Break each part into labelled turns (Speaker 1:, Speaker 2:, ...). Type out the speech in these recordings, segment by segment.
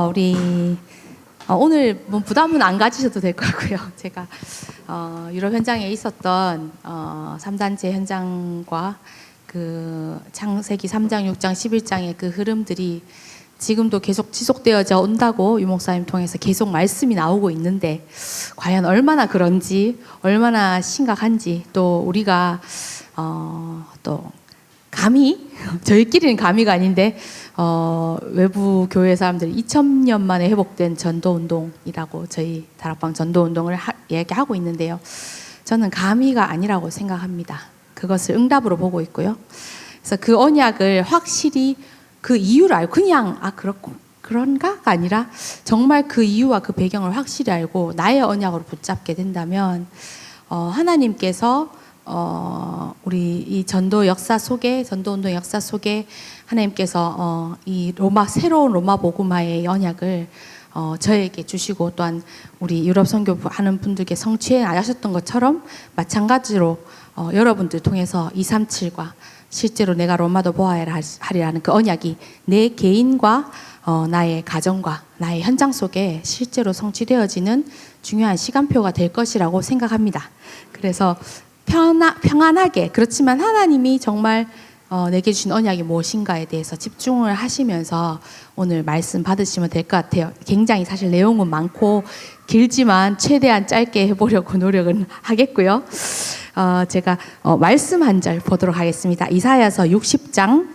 Speaker 1: 우리 오늘 뭐 부담은 안 가지셔도 될 거고요. 제가 유럽 현장에 있었던 3단체 현장과 그 창세기 3장, 6장, 11장의 그 흐름들이 지금도 계속 지속되어져 온다고 유 목사님 통해서 계속 말씀이 나오고 있는데, 과연 얼마나 그런지, 얼마나 심각한지, 또 우리가 또 감히 저희끼리는 감히가 아닌데 외부 교회 사람들이 2000년 만에 회복된 전도운동이라고 저희 다락방 전도운동을 얘기하고 있는데요, 저는 감히가 아니라고 생각합니다. 그것을 응답으로 보고 있고요. 그래서 그 언약을 확실히 그 이유를 알고, 그냥 그런가가 아니라 정말 그 이유와 그 배경을 확실히 알고 나의 언약으로 붙잡게 된다면 하나님께서 우리 이 전도 역사 속에, 전도운동 역사 속에 하나님께서 이 새로운 로마 복음화의 언약을 저에게 주시고, 또한 우리 유럽 선교 하는 분들께 성취해 나가셨던 것처럼 마찬가지로 여러분들 통해서 237과 실제로 내가 로마도 보아야 하리라는 그 언약이 내 개인과 나의 가정과 나의 현장 속에 실제로 성취되어지는 중요한 시간표가 될 것이라고 생각합니다. 그래서 평안하게, 그렇지만 하나님이 정말 내게 주신 언약이 무엇인가에 대해서 집중을 하시면서 오늘 말씀 받으시면 될 것 같아요. 굉장히 사실 내용은 많고 길지만 최대한 짧게 해보려고 노력은 하겠고요. 제가 말씀 한 절 보도록 하겠습니다. 이사야서 60장,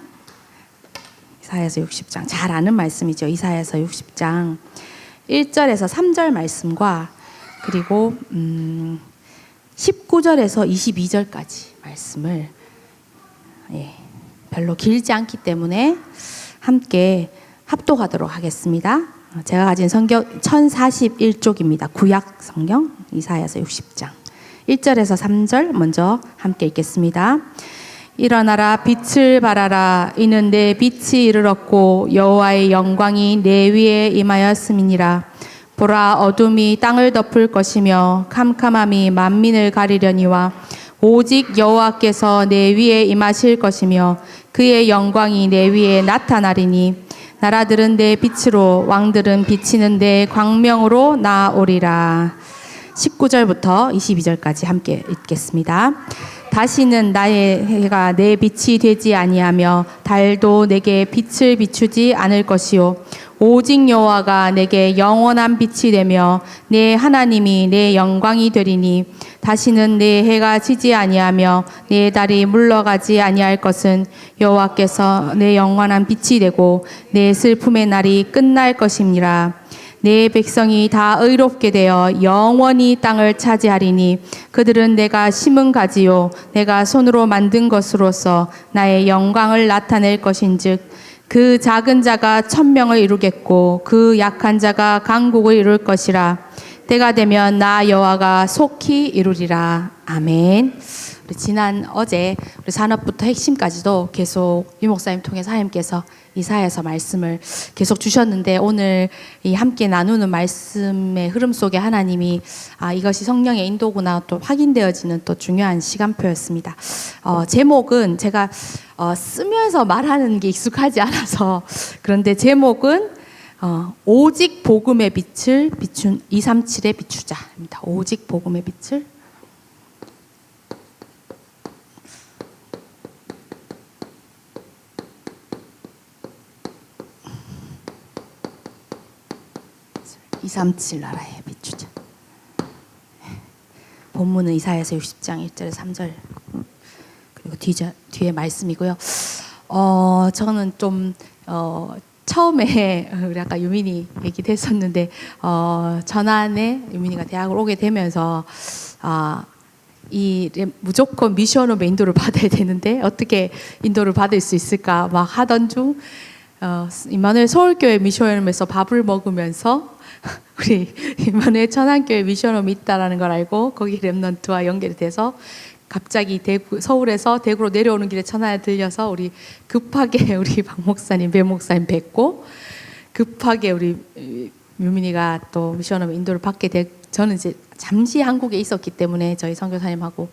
Speaker 1: 잘 아는 말씀이죠. 이사야서 60장 1절에서 3절 말씀과 그리고 19절에서 22절까지 말씀을 별로 길지 않기 때문에 함께 합독하도록 하겠습니다. 제가 가진 성경 1041쪽입니다. 구약 성경 이사야서 60장 1절에서 3절 먼저 함께 읽겠습니다. 일어나라, 빛을 발하라. 이는 내 빛이 이르렀고 여호와의 영광이 내 위에 임하였음이니라. 보라, 어둠이 땅을 덮을 것이며 캄캄함이 만민을 가리려니와 오직 여호와께서 내 위에 임하실 것이며 그의 영광이 내 위에 나타나리니 나라들은 내 빛으로, 왕들은 비치는 내 광명으로 나오리라. 19절부터 22절까지 함께 읽겠습니다. 다시는 나의 해가 내 빛이 되지 아니하며 달도 내게 빛을 비추지 않을 것이요 오직 여호와가 내게 영원한 빛이 되며 내 하나님이 내 영광이 되리니 다시는 내 해가 지지 아니하며 내 달이 물러가지 아니할 것은 여호와께서 내 영원한 빛이 되고 내 슬픔의 날이 끝날 것임이라. 내 백성이 다 의롭게 되어 영원히 땅을 차지하리니 그들은 내가 심은 가지요 내가 손으로 만든 것으로서 나의 영광을 나타낼 것인즉 그 작은 자가 1000명을 이루겠고 그 약한 자가 강국을 이룰 것이라. 때가 되면 나 여호와가 속히 이루리라. 아멘. 우리 어제 우리 산업부터 핵심까지도 계속 유 목사님 통해서 하나님께서 이사야서 말씀을 계속 주셨는데, 오늘 이 함께 나누는 말씀의 흐름 속에 하나님이 이것이 성령의 인도구나 또 확인되어지는 또 중요한 시간표였습니다. 제목은 제가 쓰면서 말하는 게 익숙하지 않아서 그런데 제목은 오직 복음의 빛을 비춘 237에 비추자입니다. 오직 복음의 빛을. (237) 나라에 비추자. 본문은 이사야서 60장 1절에서 3절 그리고 뒤에 말씀이고요. 저는 좀 처음에 우리 아까 유민이 얘기도 했었는데 전안에 유민이가 대학을 오게 되면서 무조건 미션홈의 인도를 받아야 되는데 어떻게 인도를 받을 수 있을까 막 하던 중 임마누엘 서울교회 미션홈에서 밥을 먹으면서 우리 임마누엘 천안교회 미션홈이 있다라는 걸 알고 거기 렘넌트와 연결이 돼서 갑자기 서울에서 대구로 내려오는 길에 천안에 들려서 우리 급하게 우리 박 목사님, 배 목사님 뵙고 급하게 우리 유민이가 또 미션홈 인도를 받게 저는 이제 잠시 한국에 있었기 때문에 저희 선교사님하고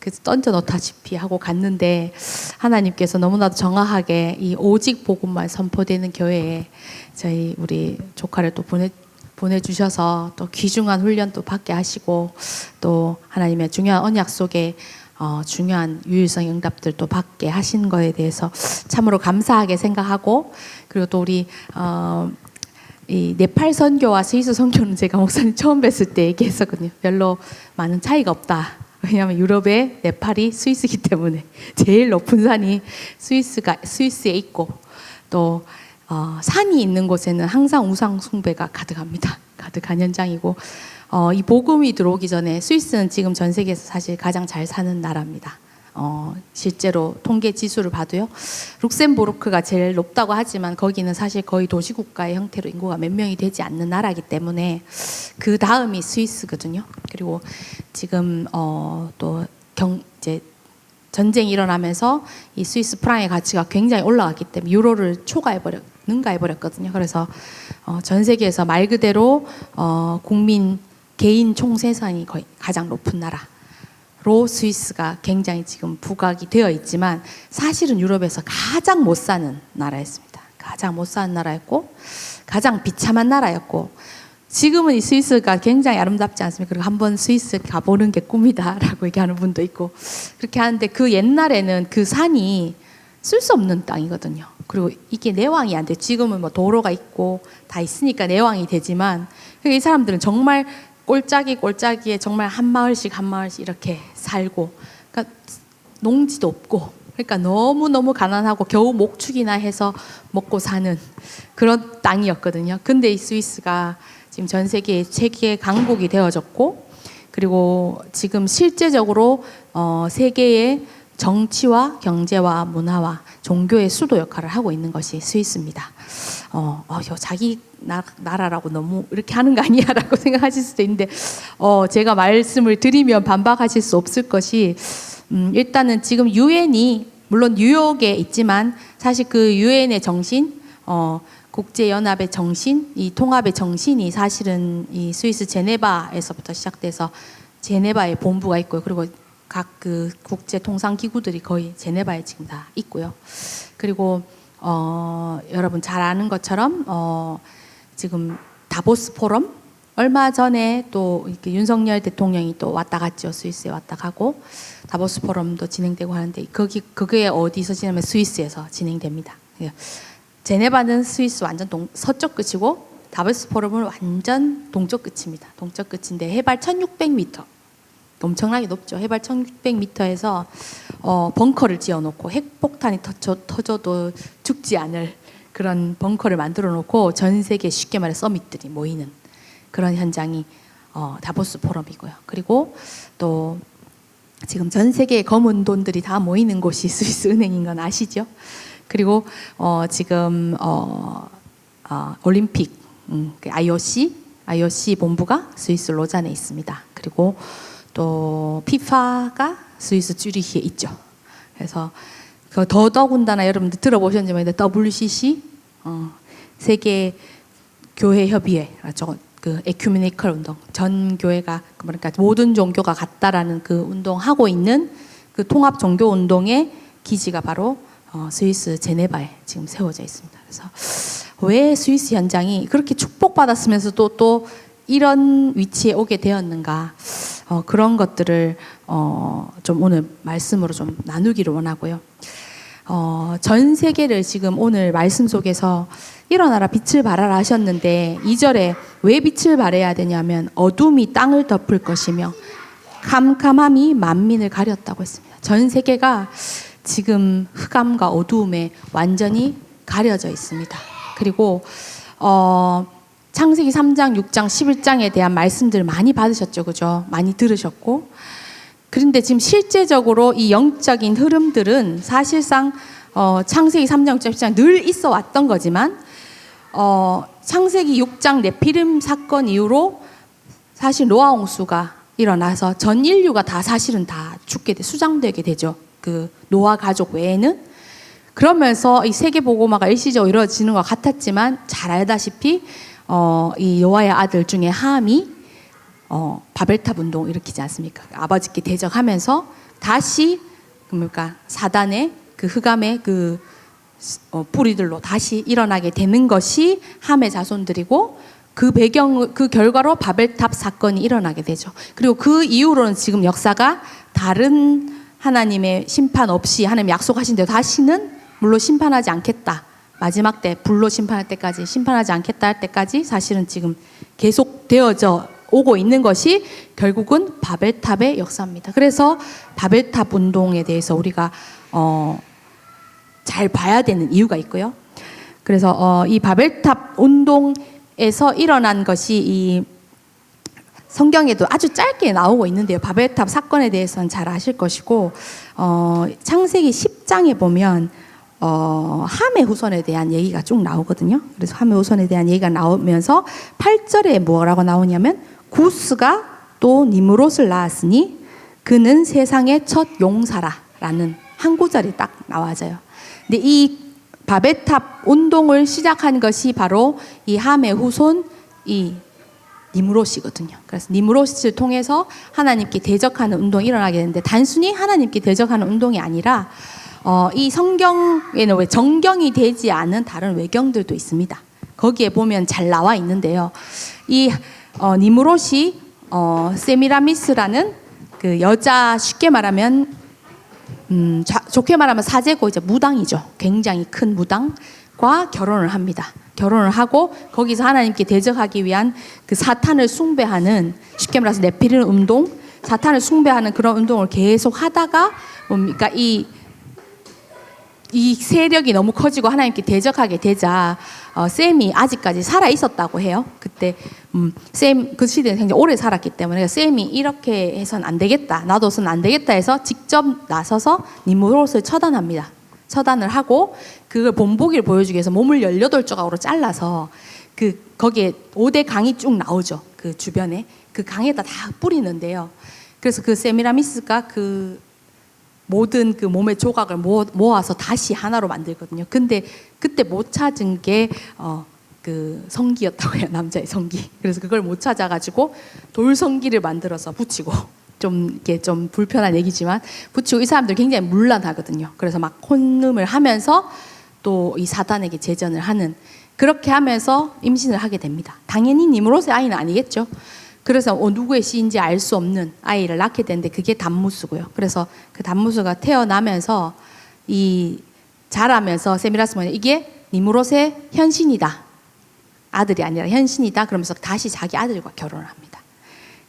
Speaker 1: 그래서 던져 놓다시피 하고 갔는데 하나님께서 너무나도 정확하게 이 오직 복음만 선포되는 교회에 저희 우리 조카를 또 보내주셔서 또 귀중한 훈련도 받게 하시고 또 하나님의 중요한 언약 속에 중요한 유일성 응답들도 받게 하신 거에 대해서 참으로 감사하게 생각하고, 그리고 또 우리 이 네팔 선교와 스위스 선교는 제가 목사님 처음 뵀을 때 얘기했었거든요. 별로 많은 차이가 없다. 왜냐하면 유럽에 네팔이 스위스이기 때문에 제일 높은 산이 스위스에 있고 또 산이 있는 곳에는 항상 우상 숭배가 가득합니다. 가득한 현장이고 이 복음이 들어오기 전에 스위스는 지금 전 세계에서 사실 가장 잘 사는 나라입니다. 실제로 통계 지수를 봐도요. 룩셈부르크가 제일 높다고 하지만 거기는 사실 거의 도시국가의 형태로 인구가 몇 명이 되지 않는 나라이기 때문에 그 다음이 스위스거든요. 그리고 지금 이제 전쟁이 일어나면서 이 스위스 프랑의 가치가 굉장히 올라갔기 때문에 유로를 능가해버렸거든요. 그래서 전 세계에서 말 그대로 국민 개인 총생산이 거의 가장 높은 나라로 스위스가 굉장히 지금 부각이 되어 있지만 사실은 유럽에서 가장 못 사는 나라였습니다. 가장 못 사는 나라였고 가장 비참한 나라였고 지금은 이 스위스가 굉장히 아름답지 않습니까? 그리고 한번 스위스 가보는 게 꿈이다라고 얘기하는 분도 있고 그렇게 하는데 그 옛날에는 그 산이 쓸 수 없는 땅이거든요. 그리고 이게 내왕이 안 돼. 지금은 뭐 도로가 있고 다 있으니까 내왕이 되지만 이 사람들은 정말 꼴짜기에 정말 한 마을씩 이렇게 살고, 그러니까 농지도 없고, 그러니까 너무 가난하고 겨우 목축이나 해서 먹고 사는 그런 땅이었거든요. 근데 이 스위스가 지금 전 세계의 세계 강국이 되어졌고, 그리고 지금 실제적으로 세계의 정치와 경제와 문화와 종교의 수도 역할을 하고 있는 것이 스위스입니다. 자기 나라라고 너무 이렇게 하는 거 아니야라고 생각하실 수도 있는데 제가 말씀을 드리면 반박하실 수 없을 것이 일단은 지금 유엔이 물론 뉴욕에 있지만 사실 그 유엔의 정신 국제연합의 정신, 이 통합의 정신이 사실은 이 스위스 제네바에서부터 시작돼서 제네바에 본부가 있고요. 그리고 각 그 국제 통상 기구들이 거의 제네바에 지금 다 있고요. 그리고 여러분 잘 아는 것처럼 지금 다보스 포럼 얼마 전에 또 이렇게 윤석열 대통령이 또 왔다 갔죠. 스위스에 왔다 가고 다보스 포럼도 진행되고 하는데 그게 어디서 진행하면 스위스에서 진행됩니다. 제네바는 스위스 완전 서쪽 끝이고 다보스 포럼은 완전 동쪽 끝입니다. 동쪽 끝인데 해발 1600m. 엄청나게 높죠. 해발 1600m에서 벙커를 지어놓고 핵폭탄이 터져도 죽지 않을 그런 벙커를 만들어 놓고 전 세계 쉽게 말해 서밋들이 모이는 그런 현장이 다보스 포럼이고요. 그리고 또 지금 전 세계의 검은 돈들이 다 모이는 곳이 스위스 은행인 건 아시죠? 그리고 지금 올림픽 그 IOC 본부가 스위스 로잔에 있습니다. 그리고 또 피파가 스위스 쭈리히에 있죠. 그래서 더더군다나 여러분들 들어보셨는지 모르겠는데 WCC 세계 교회 협의회 그 에큐메니컬 운동 전 교회가 그러니까 모든 종교가 같다라는 그 운동하고 있는 그 통합 종교 운동의 기지가 바로 스위스 제네바에 지금 세워져 있습니다. 그래서 왜 스위스 현장이 그렇게 축복받았으면서도 또 이런 위치에 오게 되었는가? 그런 것들을 좀 오늘 말씀으로 좀 나누기를 원하고요. 전 세계를 지금 오늘 말씀 속에서 일어나라 빛을 발하라 하셨는데 2절에 왜 빛을 발해야 되냐면 어둠이 땅을 덮을 것이며 캄캄함이 만민을 가렸다고 했습니다. 전 세계가 지금 흑암과 어두움에 완전히 가려져 있습니다. 그리고 창세기 3장, 6장, 11장에 대한 말씀들 많이 받으셨죠. 그죠? 많이 들으셨고. 그런데 지금 실제적으로 이 영적인 흐름들은 사실상 창세기 3장, 6장, 10장 늘 있어 왔던 거지만 창세기 6장 네피림 사건 이후로 사실 노아 홍수가 일어나서 전 인류가 다 사실은 다 수장되게 되죠. 그 노아 가족 외에는. 그러면서 이 세계 복음화가 일시적으로 이루어지는 것 같았지만 잘 알다시피 이 노아의 아들 중에 함이 바벨탑 운동 일으키지 않습니까? 아버지께 대적하면서 다시 그러니까 사단의 그 흑암의 그 뿌리들로 다시 일어나게 되는 것이 함의 자손들이고, 그 결과로 바벨탑 사건이 일어나게 되죠. 그리고 그 이후로는 지금 역사가 다른 하나님의 심판 없이 하나님 약속하신 대로 다시는 물로 심판하지 않겠다. 마지막 때 불로 심판할 때까지, 심판하지 않겠다 할 때까지 사실은 지금 계속 되어져 오고 있는 것이 결국은 바벨탑의 역사입니다. 그래서 바벨탑 운동에 대해서 우리가 잘 봐야 되는 이유가 있고요. 그래서 이 바벨탑 운동에서 일어난 것이 이 성경에도 아주 짧게 나오고 있는데요. 바벨탑 사건에 대해서는 잘 아실 것이고, 창세기 10장에 보면 함의 후손에 대한 얘기가 쭉 나오거든요. 그래서 함의 후손에 대한 얘기가 나오면서 8절에 뭐라고 나오냐면, 구스가 또 니므롯을 낳았으니 그는 세상의 첫 용사라라는 한 구절이 딱 나와져요. 근데 이 바벨탑 운동을 시작한 것이 바로 이 함의 후손 이 니므롯이거든요. 그래서 니므롯을 통해서 하나님께 대적하는 운동이 일어나게 되는데, 단순히 하나님께 대적하는 운동이 아니라 이 성경에는 왜 정경이 되지 않은 다른 외경들도 있습니다. 거기에 보면 잘 나와 있는데요. 이 니므롯이 세미라미스라는 그 여자, 쉽게 말하면 좋게 말하면 사제고 이제 무당이죠. 굉장히 큰 무당과 결혼을 합니다. 결혼을 하고 거기서 하나님께 대적하기 위한 그 사탄을 숭배하는, 쉽게 말해서 네피림 운동, 사탄을 숭배하는 그런 운동을 계속 하다가 뭡니까 이 세력이 너무 커지고 하나님께 대적하게 되자 셈이 아직까지 살아 있었다고 해요. 그때 셈 그 시대는 굉장히 오래 살았기 때문에 셈이 이렇게 해서는 안 되겠다, 놔둬서는 안 되겠다 해서 직접 나서서 니므롯을 처단합니다. 처단을 하고 그걸 본보기를 보여주기 위해서 몸을 18조각으로 잘라서 거기에 5대 강이 쭉 나오죠. 그 주변에 그 강에다 다 뿌리는데요. 그래서 그 세미라미스가 그 모든 그 몸의 조각을 모아서 다시 하나로 만들거든요. 근데 그때 못 찾은 게 그 성기였다고 해요. 남자의 성기. 그래서 그걸 못 찾아가지고 돌 성기를 만들어서 붙이고, 좀 이렇게 좀 불편한 얘기지만 붙이고, 이 사람들 굉장히 문란하거든요. 그래서 막 혼음을 하면서 또 이 사단에게 제전을 하는, 그렇게 하면서 임신을 하게 됩니다. 당연히 니므롯의 아이는 아니겠죠. 그래서 누구의 씨인지 알 수 없는 아이를 낳게 되는데 그게 단무스고요. 그래서 그 단무스가 태어나면서 자라면서 세미라스는 이게 니므롯의 현신이다, 아들이 아니라 현신이다, 그러면서 다시 자기 아들과 결혼을 합니다.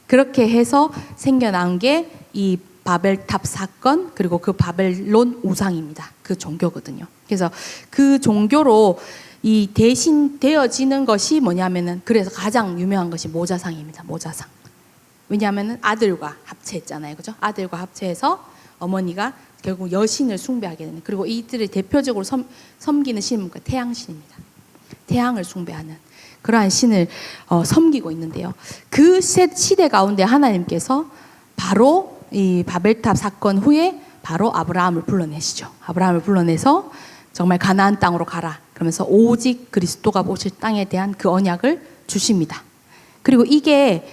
Speaker 1: 그렇게 해서 생겨난 게 이 바벨탑 사건, 그리고 그 바벨론 우상입니다. 그 종교거든요. 그래서 그 종교로 이 대신 되어지는 것이 뭐냐면은, 그래서 가장 유명한 것이 모자상입니다. 모자상. 왜냐하면은 아들과 합체했잖아요, 그죠? 아들과 합체해서 어머니가 결국 여신을 숭배하게 되는, 그리고 이들을 대표적으로 섬기는 신은 뭔가 태양신입니다. 태양을 숭배하는 그러한 신을 섬기고 있는데요. 그 시대 가운데 하나님께서 바로 이 바벨탑 사건 후에 바로 아브라함을 불러내시죠. 아브라함을 불러내서 정말 가나안 땅으로 가라, 그러면서 오직 그리스도가 오실 땅에 대한 그 언약을 주십니다. 그리고 이게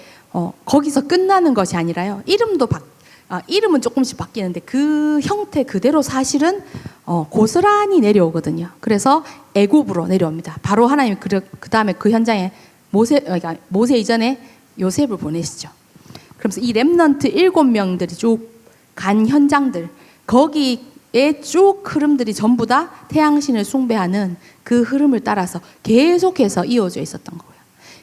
Speaker 1: 거기서 끝나는 것이 아니라요. 이름은 조금씩 바뀌는데 그 형태 그대로 사실은 고스란히 내려오거든요. 그래서 애굽으로 내려옵니다. 바로 하나님 그 다음에 그 현장에 모세 이전에 요셉을 보내시죠. 그러면서 이 렘넌트 7명들이 쭉 간 현장들, 거기에 쭉 흐름들이 전부 다 태양신을 숭배하는 그 흐름을 따라서 계속해서 이어져 있었던 거예요.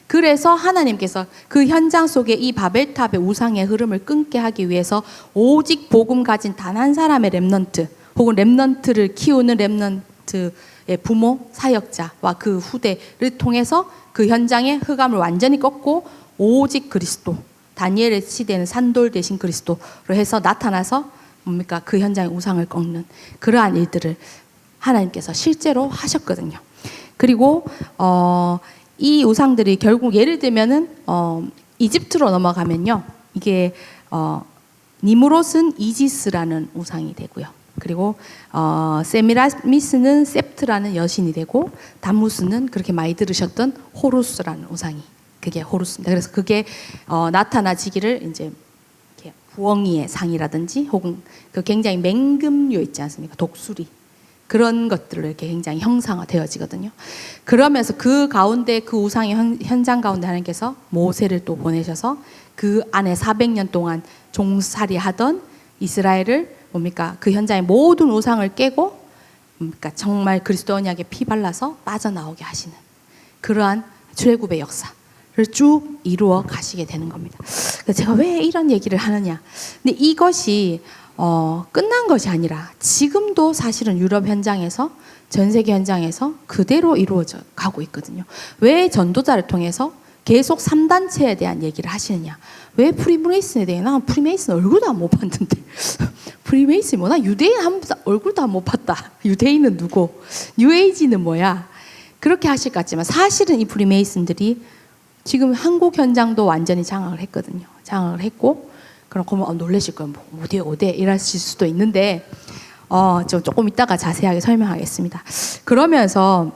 Speaker 1: 그래서 하나님께서 그 현장 속에 이 바벨탑의 우상의 흐름을 끊게 하기 위해서 오직 복음 가진 단 한 사람의 렘넌트, 혹은 렘넌트를 키우는 렘넌트의 부모, 사역자와 그 후대를 통해서 그 현장의 흑암을 완전히 꺾고 오직 그리스도, 다니엘의 시대는 산돌 대신 그리스도로 해서 나타나서 뭡니까 그 현장의 우상을 꺾는 그러한 일들을 하나님께서 실제로 하셨거든요. 그리고 이 우상들이 결국 예를 들면은 이집트로 넘어가면요, 이게 니므롯은 이지스라는 우상이 되고요. 그리고 세미라미스는 셉트라는 여신이 되고, 담무스는 그렇게 많이 들으셨던 호루스라는 우상이, 그게 호루스입니다. 그래서 그게 나타나지기를 이제 부엉이의 상이라든지 혹은 그 굉장히 맹금류 있지 않습니까? 독수리. 그런 것들을 이렇게 굉장히 형상화되어지거든요. 그러면서 그 가운데 그 우상의 현장 가운데 하나님께서 모세를 또 보내셔서 그 안에 400년 동안 종살이 하던 이스라엘을 뭡니까? 그 현장의 모든 우상을 깨고 뭡니까? 정말 그리스도 언약에 피 발라서 빠져나오게 하시는 그러한 출애굽의 역사를 쭉 이루어 가시게 되는 겁니다. 제가 왜 이런 얘기를 하느냐? 근데 이것이 끝난 것이 아니라 지금도 사실은 유럽 현장에서 전 세계 현장에서 그대로 이루어져 가고 있거든요. 왜 전도자를 통해서 계속 3단체에 대한 얘기를 하시느냐? 왜 프리메이슨에 대해 나 프리메이슨 얼굴도 안 못 봤는데 프리메이슨이 뭐나? 유대인 한 얼굴도 안 못 봤다. 유대인은 누구? 뉴에이지는 뭐야? 그렇게 하실 것 같지만 사실은 이 프리메이슨들이 지금 한국 현장도 완전히 장악을 했거든요. 장악을 했고 그럼 놀라실 거예요. 뭐 어디에 이러실 수도 있는데 조금 이따가 자세하게 설명하겠습니다. 그러면서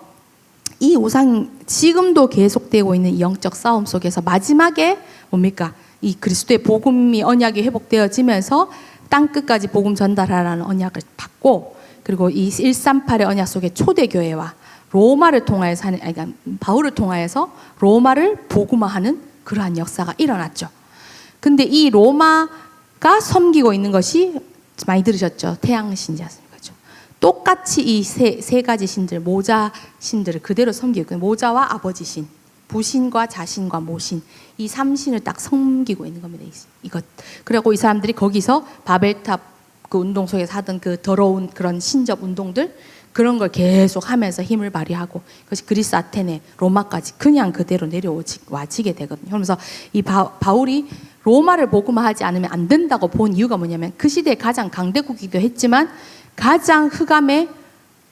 Speaker 1: 이 우상 지금도 계속되고 있는 이 영적 싸움 속에서 마지막에 뭡니까? 이 그리스도의 복음이 언약이 회복되어지면서 땅 끝까지 복음 전달하라는 언약을 받고 그리고 이 138의 언약 속에 초대교회와 로마를 통하여서 그러니까 바울을 통하여서 로마를 복음화하는 그러한 역사가 일어났죠. 근데 이 로마가 섬기고 있는 것이 많이 들으셨죠? 태양신이지 않습니까? 그렇죠? 똑같이 이 세 가지 신들, 모자 신들을 그대로 섬기고 있거든요. 모자와 아버지 신, 부신과 자신과 모신 이 3신을 딱 섬기고 있는 겁니다. 이것. 그리고 이 사람들이 거기서 바벨탑 그 운동 속에서 하던 그 더러운 그런 신접 운동들 그런 걸 계속 하면서 힘을 발휘하고 그것이 그리스 아테네 로마까지 그냥 그대로 내려와지게 되거든요. 그러면서 이 바울이 로마를 복음화하지 않으면 안 된다고 본 이유가 뭐냐면 그 시대에 가장 강대국이기도 했지만 가장 흑암의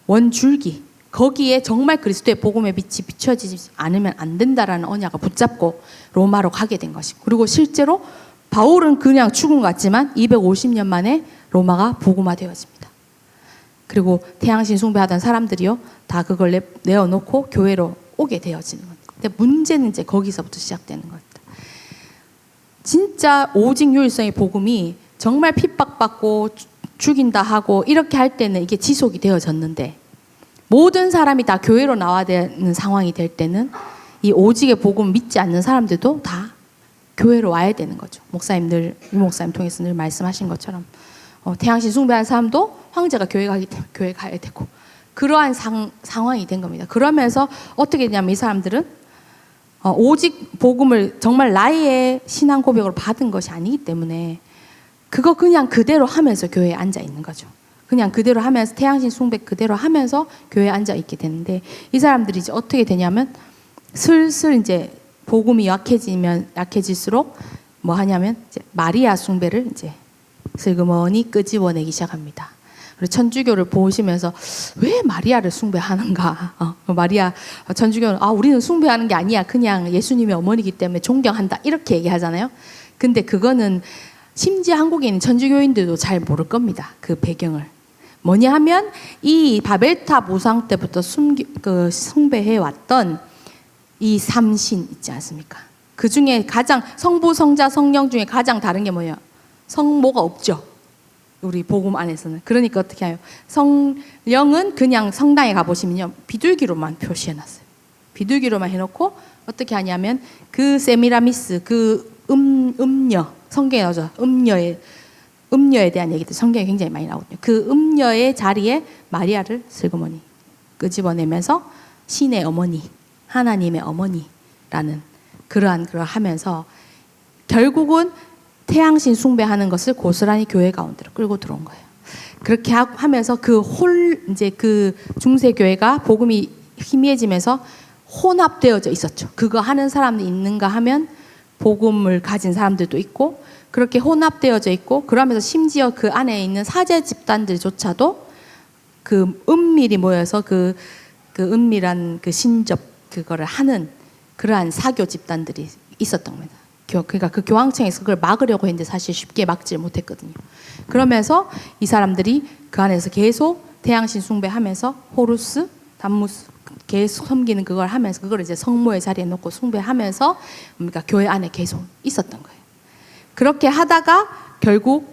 Speaker 1: 원줄기 거기에 정말 그리스도의 복음의 빛이 비춰지지 않으면 안 된다라는 언약을 붙잡고 로마로 가게 된 것이고 그리고 실제로 바울은 그냥 죽은 것 같지만 250년 만에 로마가 복음화되어집니다. 그리고 태양신 숭배하던 사람들이요 다 그걸 내어놓고 교회로 오게 되어지는 겁니다. 근데 문제는 이제 거기서부터 시작되는 겁니다. 진짜 오직 유일성의 복음이 정말 핍박받고 죽인다 하고 이렇게 할 때는 이게 지속이 되어졌는데 모든 사람이 다 교회로 나와야 되는 상황이 될 때는 이 오직의 복음 믿지 않는 사람들도 다 교회로 와야 되는 거죠. 유 목사님 통해서 늘 말씀하신 것처럼 태양신 숭배하는 사람도 황제가 교회 가기 때문에 교회 가야 되고 그러한 상황이 된 겁니다. 그러면서 어떻게 되냐면 이 사람들은 오직 복음을 정말 나의 신앙 고백으로 받은 것이 아니기 때문에 그거 그냥 그대로 하면서 교회에 앉아 있는 거죠. 그냥 그대로 하면서 태양신 숭배 그대로 하면서 교회에 앉아 있게 되는데 이 사람들이 이제 어떻게 되냐면 슬슬 이제 복음이 약해질수록 뭐 하냐면 이제 마리아 숭배를 이제 슬그머니 끄집어내기 시작합니다. 그리고 천주교를 보시면서 왜 마리아를 숭배하는가? 마리아 천주교는 우리는 숭배하는 게 아니야. 그냥 예수님의 어머니이기 때문에 존경한다. 이렇게 얘기하잖아요. 근데 그거는 심지어 한국에 있는 천주교인들도 잘 모를 겁니다. 그 배경을. 뭐냐 하면 이 바벨탑 우상 때부터 숭배해 왔던 이 3신 있지 않습니까? 그 중에 가장 성부, 성자, 성령 중에 가장 다른 게 뭐예요? 성모가 없죠. 우리 복음 안에서는. 그러니까 어떻게 해요? 성령은 그냥 성당에 가보시면요. 비둘기로만 표시해놨어요. 비둘기로만 해놓고 어떻게 하냐면 그 세미라미스, 그 음녀, 성경에 나오죠. 음녀에 대한 얘기들 성경에 굉장히 많이 나오거든요. 그 음녀의 자리에 마리아를 슬그머니 끄집어내면서 신의 어머니, 하나님의 어머니라는 그러한 하면서 결국은 태양신 숭배하는 것을 고스란히 교회 가운데로 끌고 들어온 거예요. 그렇게 하면서 이제 그 중세 교회가 복음이 희미해지면서 혼합되어져 있었죠. 그거 하는 사람이 있는가 하면 복음을 가진 사람들도 있고 그렇게 혼합되어져 있고 그러면서 심지어 그 안에 있는 사제 집단들조차도 그 은밀히 모여서 그 은밀한 그 신접 그거를 하는 그러한 사교 집단들이 있었던 겁니다. 그러니까 그 교황청에서 그걸 막으려고 했는데 사실 쉽게 막지 못했거든요. 그러면서 이 사람들이 그 안에서 계속 태양신 숭배하면서 호루스, 담무스 계속 섬기는 그걸 하면서 그걸 이제 성모의 자리에 놓고 숭배하면서 그러니까 교회 안에 계속 있었던 거예요. 그렇게 하다가 결국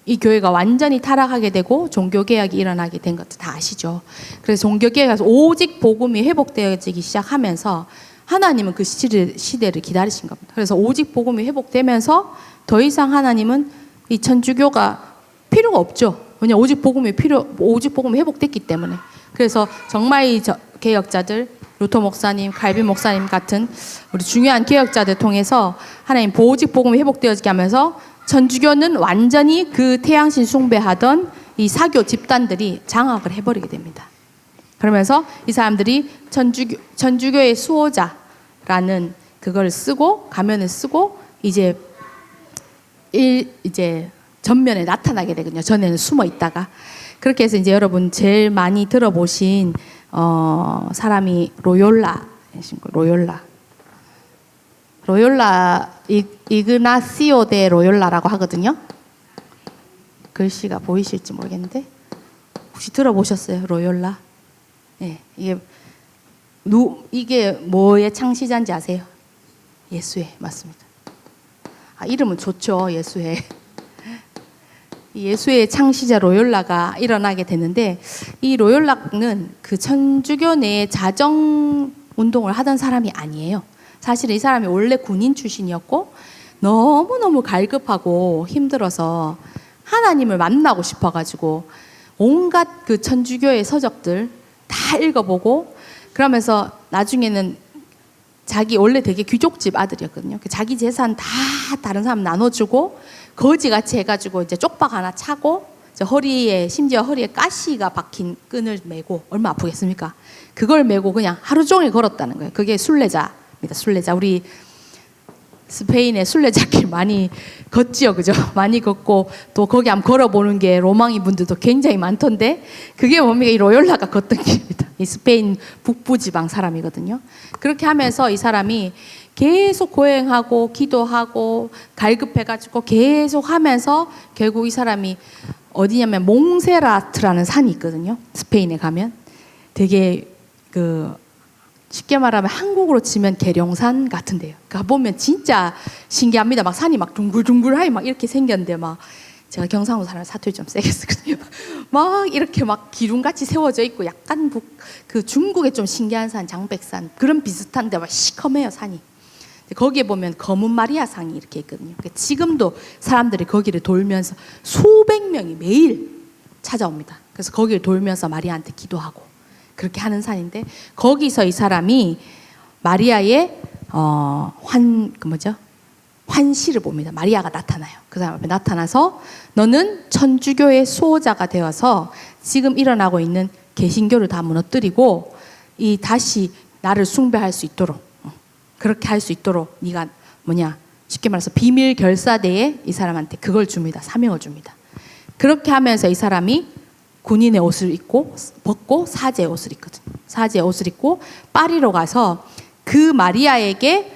Speaker 1: 이 교회가 완전히 타락하게 되고 종교개혁이 일어나게 된 것도 다 아시죠. 그래서 종교개혁에서 오직 복음이 회복되어지기 시작하면서 하나님은 그 시대를 기다리신 겁니다. 그래서 오직 복음이 회복되면서 더 이상 하나님은 이 천주교가 필요가 없죠. 왜냐 오직 복음이 회복됐기 때문에. 그래서 정말 이 개혁자들 루터 목사님, 칼빈 목사님 같은 우리 중요한 개혁자들 통해서 하나님 오직 복음이 회복되어지게 하면서 천주교는 완전히 그 태양신 숭배하던 이 사교 집단들이 장악을 해버리게 됩니다. 그러면서 이 사람들이 천주교의 수호자라는 그걸 쓰고 가면을 쓰고 이제 전면에 나타나게 되거든요. 전에는 숨어 있다가. 그렇게 해서 이제 여러분 제일 많이 들어보신 사람이 로욜라 이그나시오 데 로욜라라고 하거든요. 글씨가 보이실지 모르겠는데 혹시 들어보셨어요? 로욜라? 네, 이게 뭐의 창시자인지 아세요? 예수회 맞습니다. 이름은 좋죠. 예수의 창시자 로욜라가 일어나게 됐는데 이 로욜라는 그 천주교 내에 자정 운동을 하던 사람이 아니에요. 사실 이 사람이 원래 군인 출신이었고 너무너무 갈급하고 힘들어서 하나님을 만나고 싶어가지고 온갖 그 천주교의 서적들 다 읽어보고 그러면서 나중에는 자기 원래 되게 귀족집 아들이었거든요. 자기 재산 다 다른 사람 나눠주고 거지같이 해가지고 이제 쪽박 하나 차고 심지어 허리에 가시가 박힌 끈을 메고 얼마 아프겠습니까? 그걸 메고 그냥 하루 종일 걸었다는 거예요. 그게 순례자입니다. 순례자. 우리 스페인에 순례자길 많이 걷지요, 그죠? 많이 걷고 또 거기 한번 걸어보는 게 로망이 분들도 굉장히 많던데 그게 뭡니까? 이 로욜라가 걷던 길입니다. 이 스페인 북부 지방 사람이거든요. 그렇게 하면서 이 사람이 계속 고행하고 기도하고 갈급해가지고 계속 하면서 결국 이 사람이 어디냐면 몽세라트라는 산이 있거든요. 스페인에 가면 되게 쉽게 말하면 한국으로 치면 계룡산 같은데요. 가보면 진짜 신기합니다. 막 산이 막 둥글둥글하게 막 이렇게 생겼는데 막 제가 경상도 사람 사투리 좀 세게 쓰거든요. 막 이렇게 막 기둥같이 세워져 있고 약간 그 중국의 좀 신기한 산 장백산 그런 비슷한데 막 시커매요 산이. 거기에 보면 검은 마리아 상이 이렇게 있거든요. 지금도 사람들이 거기를 돌면서 수백 명이 매일 찾아옵니다. 그래서 거기를 돌면서 마리아한테 기도하고 그렇게 하는 산인데 거기서 이 사람이 마리아의 환시를 봅니다. 마리아가 나타나요. 그 사람 앞에 나타나서 너는 천주교의 수호자가 되어서 지금 일어나고 있는 개신교를 다 무너뜨리고 다시 나를 숭배할 수 있도록 그렇게 할 수 있도록 네가 쉽게 말해서 비밀 결사대에 이 사람한테 그걸 줍니다. 사명을 줍니다. 그렇게 하면서 이 사람이 군인의 옷을 벗고 사제의 옷을 입거든요. 사제의 옷을 입고 파리로 가서 그 마리아에게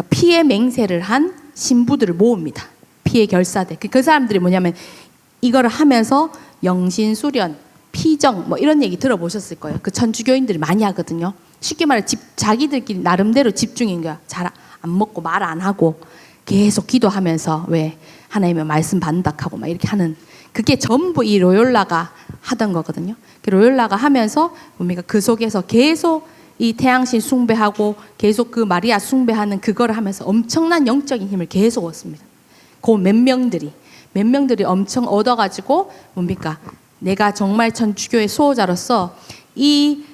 Speaker 1: 피해 맹세를 한 신부들을 모읍니다. 피해 결사대. 그 사람들이 뭐냐면 이거를 하면서 영신수련, 피정 이런 얘기 들어보셨을 거예요. 그 천주교인들이 많이 하거든요. 쉽게 말해 자기들끼리 나름대로 집중인 거야. 잘 안 먹고 말 안 하고 계속 기도하면서 왜 하나님의 말씀 반박하고 막 이렇게 하는 그게 전부 이 로욜라가 하던 거거든요. 로욜라가 하면서 그 속에서 계속 이 태양신 숭배하고 계속 그 마리아 숭배하는 그거를 하면서 엄청난 영적인 힘을 계속 얻습니다. 그 몇 명들이 엄청 얻어가지고 내가 정말 천주교의 수호자로서 이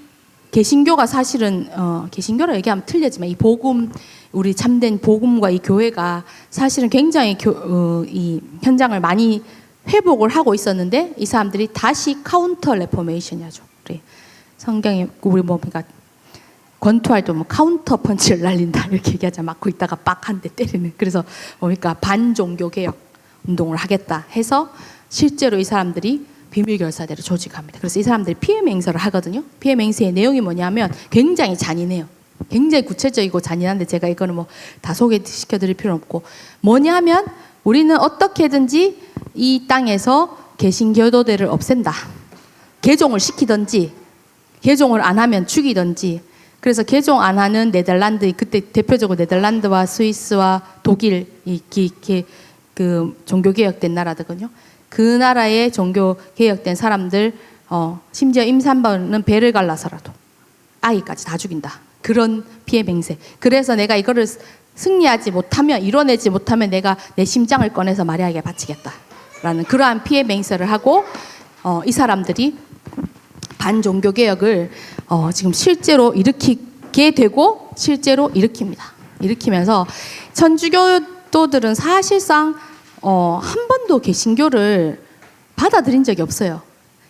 Speaker 1: 개신교가 사실은 개신교라 얘기하면 틀리지만 이 복음 우리 참된 복음과 이 교회가 사실은 굉장히 이 현장을 많이 회복을 하고 있었는데 이 사람들이 다시 카운터 레포메이션이죠. 우리 성경에 우리 권투할 때 카운터 펀치를 날린다 이렇게 얘기하자. 맞고 있다가 빡 한 대 때리는. 그래서 반종교 개혁 운동을 하겠다 해서 실제로 이 사람들이 비밀결사대를 조직합니다. 그래서 이 사람들이 피해 맹세를 하거든요. 피해 맹세의 내용이 뭐냐면 굉장히 잔인해요. 굉장히 구체적이고 잔인한데 제가 이거는 다 소개시켜드릴 필요는 없고 뭐냐면 우리는 어떻게든지 이 땅에서 개신교도들을 없앤다. 개종을 시키든지 개종을 안 하면 죽이든지. 그래서 개종 안 하는 네덜란드, 그때 대표적으로 네덜란드와 스위스와 독일 그 종교개혁된 나라거든요. 그 나라의 종교개혁된 사람들 심지어 임산부는 배를 갈라서라도 아이까지 다 죽인다. 그런 피해 맹세. 그래서 내가 이거를 승리하지 못하면, 이뤄내지 못하면 내가 내 심장을 꺼내서 마리아에게 바치겠다라는 그러한 피해 맹세를 하고 이 사람들이 반종교개혁을 지금 실제로 일으키게 되고 실제로 일으키면서 천주교도들은 사실상 한 번도 개신교를 받아들인 적이 없어요.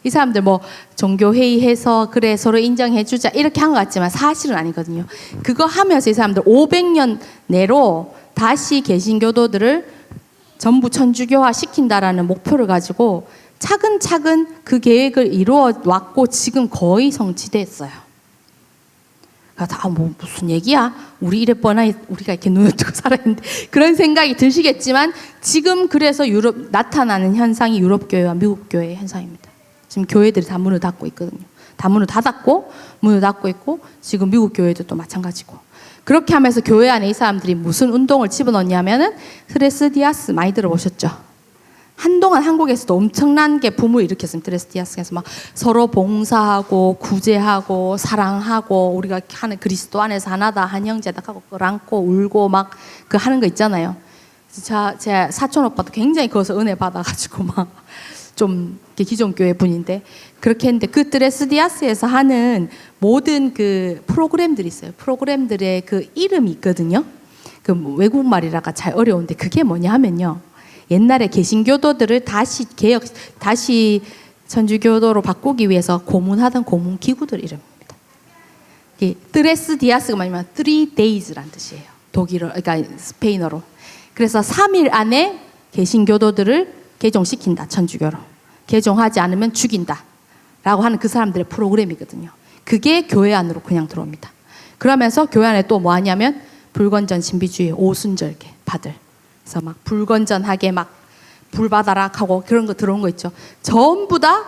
Speaker 1: 이 사람들 뭐 종교회의해서 그래 서로 인정해주자 이렇게 한 것 같지만 사실은 아니거든요. 그거 하면서 이 사람들 500년 내로 다시 개신교도들을 전부 천주교화 시킨다라는 목표를 가지고 차근차근 그 계획을 이루어 왔고 지금 거의 성취됐어요. 뭐 무슨 얘기야? 우리 이래 뻔하게 우리가 이렇게 눈을 뜨고 살았는데 그런 생각이 드시겠지만 지금 그래서 나타나는 현상이 유럽 교회와 미국 교회의 현상입니다. 지금 교회들이 다 문을 닫고 있거든요. 다 문을 닫고 있고 지금 미국 교회도 또 마찬가지고. 그렇게 하면서 교회 안에 이 사람들이 무슨 운동을 집어넣냐면은 트레스 디아스 많이 들어보셨죠? 한동안 한국에서도 엄청난 게 붐을 일으켰습니다. 트레스 디아스에서 막 서로 봉사하고 구제하고 사랑하고 우리가 하는 그리스도 안에서 하나다 한 형제다 하고 끌안고 울고 막 그 하는 거 있잖아요. 제 사촌 오빠도 굉장히 거기서 은혜 받아가지고 막 좀 기존 교회 분인데 그렇게 했는데 그 트레스 디아스에서 하는 모든 그 프로그램들이 있어요. 프로그램들의 그 이름이 있거든요. 그 외국말이라가 잘 어려운데 그게 뭐냐 하면요. 옛날에 개신교도들을 다시 천주교도로 바꾸기 위해서 고문하던 고문 기구들 이름입니다. 트레스 디아스가 뭐냐면 3 days란 뜻이에요. 독일어, 그러니까 스페인어로. 그래서 3일 안에 개신교도들을 개종시킨다. 천주교로. 개종하지 않으면 죽인다. 라고 하는 그 사람들의 프로그램이거든요. 그게 교회 안으로 그냥 들어옵니다. 그러면서 교회 안에 또 뭐 하냐면 불건전 신비주의 오순절계 받을. 그래서 막 불건전하게 막 불바다락 하고 그런 거 들어온 거 있죠. 전부 다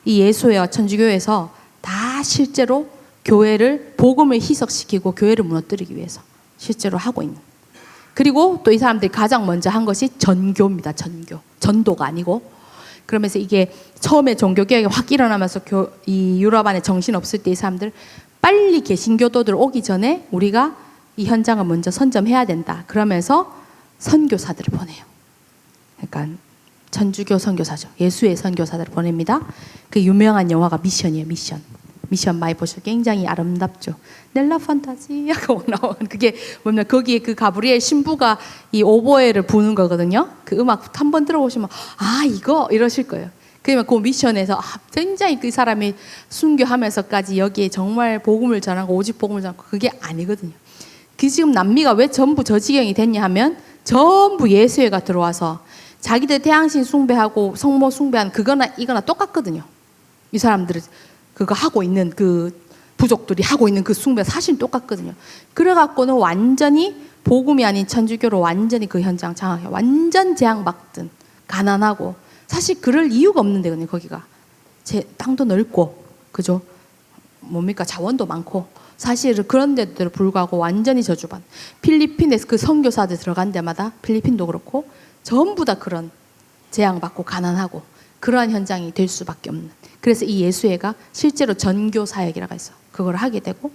Speaker 1: 이 예수회와 천주교에서 다 실제로 교회를 복음을 희석시키고 교회를 무너뜨리기 위해서 실제로 하고 있는. 그리고 또 이 사람들이 가장 먼저 한 것이 전교입니다. 전도가 아니고. 그러면서 이게 처음에 종교개혁이 확 일어나면서 이 유럽 안에 정신 없을 때 이 사람들 빨리 개신교도들 오기 전에 우리가 이 현장을 먼저 선점해야 된다. 그러면서 선교사들을 보내요. 그러니까 천주교 선교사죠. 예수의 선교사들을 보냅니다. 그 유명한 영화가 미션이에요. 미션 많이 보시죠. 굉장히 아름답죠. 넬라 판타지하고 나오는 그게 뭐냐면 거기에 그 가브리엘 신부가 이 오보에를 부는 거거든요. 그 음악 한번 들어보시면 이거 이러실 거예요. 그러면 그 미션에서 굉장히 그 사람이 순교하면서까지 여기에 정말 복음을 전하고 오직 복음을 전하고 그게 아니거든요. 그 지금 남미가 왜 전부 저 지경이 됐냐 하면 전부 예수회가 들어와서 자기들 태양신 숭배하고 성모 숭배하는 그거나 이거나 똑같거든요. 이 사람들은 그거 하고 있는 그 부족들이 하고 있는 그 숭배 사실 똑같거든요. 그래갖고는 완전히 복음이 아닌 천주교로 완전히 그 현장 장악해 완전 재앙받든 가난하고 사실 그럴 이유가 없는 데거든요. 거기가 땅도 넓고 그죠? 뭡니까 자원도 많고 사실은 그런 데들 불구하고 완전히 저주받은 필리핀에서 그 선교사들 들어간 데마다 필리핀도 그렇고 전부 다 그런 재앙받고 가난하고 그러한 현장이 될 수밖에 없는. 그래서 이 예수회가 실제로 전교 사역이라고 해서 그걸 하게 되고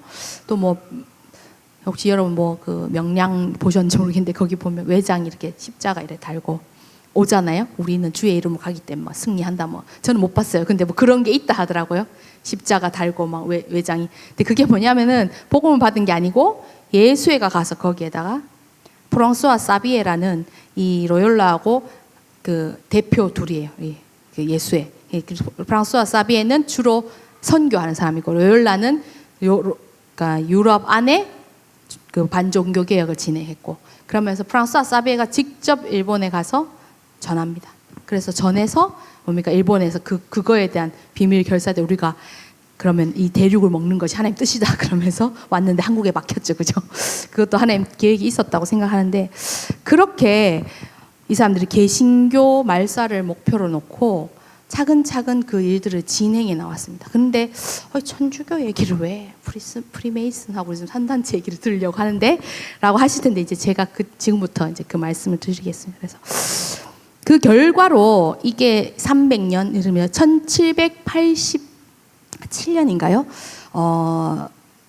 Speaker 1: 또 뭐 혹시 여러분 뭐 그 명량 보셨는지 모르겠는데 거기 보면 외장이 이렇게 십자가 이렇게 달고 오잖아요. 우리는 주의 이름으로 가기 때문에 뭐 승리한다 뭐 저는 못 봤어요. 근데 뭐 그런 게 있다 하더라고요. 십자가 달고 막 외장이. 근데 그게 뭐냐면은 복음을 받은 게 아니고 예수회가 가서 거기에다가 프랑스와 사비에라는 이 로욜라하고 그 대표 둘이에요. 그 예수회. 프랑스와 사비에는 주로 선교하는 사람이고 로욜라는 그러니까 유럽 안에 그 반종교 개혁을 진행했고 그러면서 프랑스와 사비에가 직접 일본에 가서 전합니다. 그래서 전해서 뭡니까 일본에서 그거에 대한 비밀 결사대 우리가 그러면 이 대륙을 먹는 것이 하나님 뜻이다 그러면서 왔는데 한국에 막혔죠, 그죠? 그것도 하나님 계획이 있었다고 생각하는데 그렇게 이 사람들이 개신교 말살을 목표로 놓고 차근차근 그 일들을 진행해 나왔습니다. 그런데 천주교 얘기를 왜 프리메이슨하고 지금 산단체 얘기를 들으려고 하는데 라고 하실 텐데 이제 제가 지금부터 이제 그 말씀을 드리겠습니다. 그래서 그 결과로 이게 300년, 이러면 1787년인가요?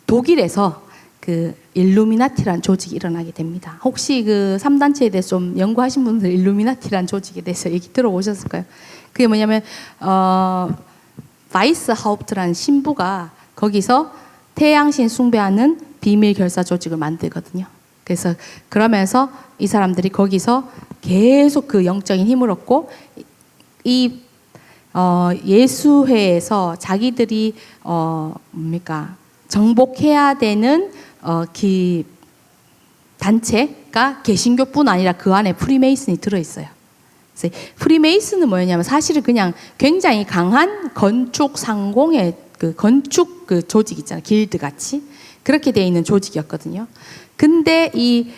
Speaker 1: 독일에서 그 일루미나티라는 조직이 일어나게 됩니다. 혹시 그 3단체에 대해서 좀 연구하신 분들 일루미나티라는 조직에 대해서 얘기 들어보셨을까요? 그게 뭐냐면 바이스하우프트라는 신부가 거기서 태양신 숭배하는 비밀 결사 조직을 만들거든요. 그래서 그러면서 이 사람들이 거기서 계속 그 영적인 힘을 얻고 이 예수회에서 자기들이 정복해야 되는 단체가 개신교뿐 아니라 그 안에 프리메이슨이 들어있어요. 그래서 프리메이슨은 뭐였냐면 사실은 그냥 굉장히 강한 건축 상공의 그 건축 그 조직 있잖아요. 길드 같이 그렇게 되어 있는 조직이었거든요. 근데 이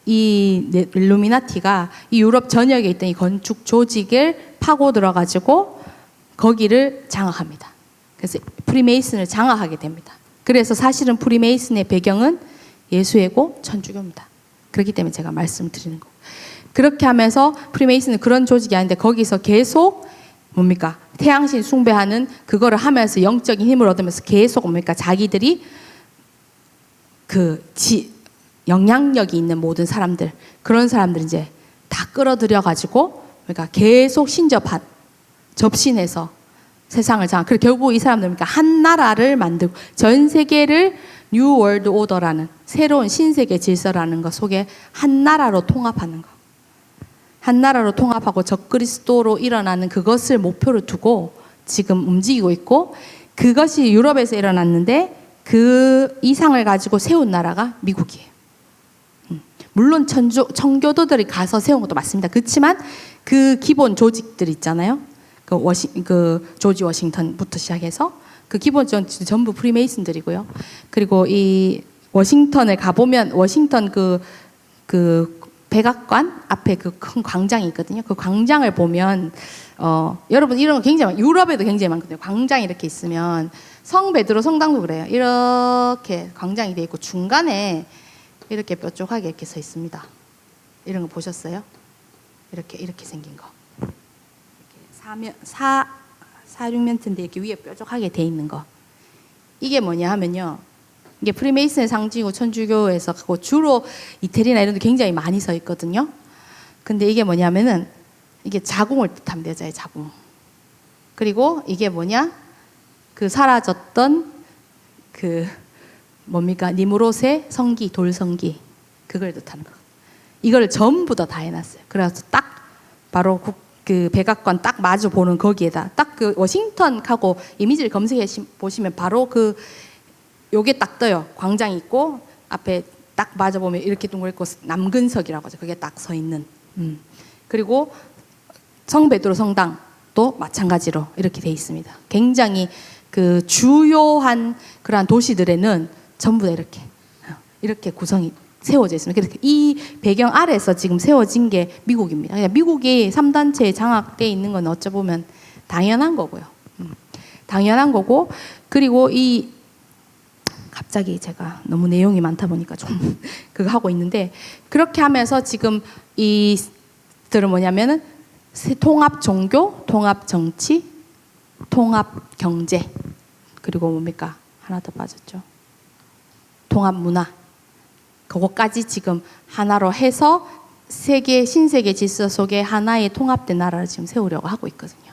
Speaker 1: 일루미나티가 이 유럽 전역에 있던 이 건축 조직을 파고 들어가지고 거기를 장악합니다. 그래서 프리메이슨을 장악하게 됩니다. 그래서 사실은 프리메이슨의 배경은 예수회고 천주교입니다. 그렇기 때문에 제가 말씀을 드리는 거고. 그렇게 하면서 프리메이슨은 그런 조직이 아닌데 거기서 계속 태양신 숭배하는 그거를 하면서 영적인 힘을 얻으면서 계속 자기들이 영향력이 있는 모든 사람들, 그런 사람들 이제 다 끌어들여 가지고 계속 접신해서 세상을 장악. 그리고 결국 이 사람들 한 나라를 만들고 전 세계를 뉴 월드 오더라는 새로운 신세계 질서라는 것 속에 한 나라로 통합하는 것. 한 나라로 통합하고 적그리스도로 일어나는 그것을 목표로 두고 지금 움직이고 있고, 그것이 유럽에서 일어났는데 그 이상을 가지고 세운 나라가 미국이에요. 물론 청교도들이 가서 세운 것도 맞습니다. 그렇지만 그 기본 조직들 있잖아요. 그 조지 워싱턴부터 시작해서 그 기본 전부 프리메이슨들이고요. 그리고 이 워싱턴을 가보면 워싱턴 그 백악관 앞에 그 큰 광장이 있거든요. 그 광장을 보면 여러분 이런 거 굉장히 유럽에도 굉장히 많거든요. 광장이 이렇게 있으면 성 베드로 성당도 그래요. 이렇게 광장이 돼 있고 중간에 이렇게 뾰족하게 이렇게 서 있습니다. 이런 거 보셨어요? 이렇게 생긴 거. 사육면체인데 이렇게 위에 뾰족하게 돼 있는 거. 이게 뭐냐 하면요. 이게 프리메이슨의 상징이고 천주교에서 주로 이태리나 이런 데 굉장히 많이 서 있거든요. 근데 이게 뭐냐면은 이게 자궁을 뜻합니다. 여자의 자궁. 그리고 이게 뭐냐? 그 사라졌던 니무롯의 성기, 돌성기. 그걸 뜻하는 거. 이걸 전부 다 해놨어요. 그래서 딱 바로 그 백악관 딱 마주 보는 거기에다 딱 그 워싱턴하고 이미지를 검색해 보시면 바로 요게 딱 떠요. 광장이 있고 앞에 딱 마주 보면 이렇게 동그랗고 남근석이라고 하죠. 그게 딱 서 있는. 그리고 성 베드로 성당도 마찬가지로 이렇게 돼 있습니다. 굉장히 그 주요한 그러한 도시들에는 전부 다 이렇게 구성이 세워져 있습니다. 그래서 이 배경 아래서 지금 세워진 게 미국입니다. 그냥 미국이 3단체에 장악되어 있는 건 어찌 보면 당연한 거고요. 당연한 거고, 그리고 갑자기 제가 너무 내용이 많다 보니까 좀 그거 하고 있는데, 그렇게 하면서 지금 이들은 뭐냐면은 통합 종교, 통합 정치, 통합 경제, 그리고 하나 더 빠졌죠. 통합 문화. 그것까지 지금 하나로 해서 신세계 질서 속에 하나의 통합된 나라를 지금 세우려고 하고 있거든요.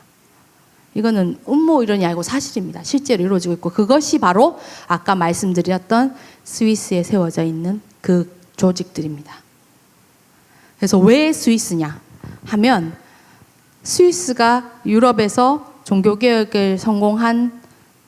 Speaker 1: 이거는 음모 이론이 아니고 사실입니다. 실제로 이루어지고 있고, 그것이 바로 아까 말씀드렸던 스위스에 세워져 있는 그 조직들입니다. 그래서 왜 스위스냐 하면, 스위스가 유럽에서 종교개혁을 성공한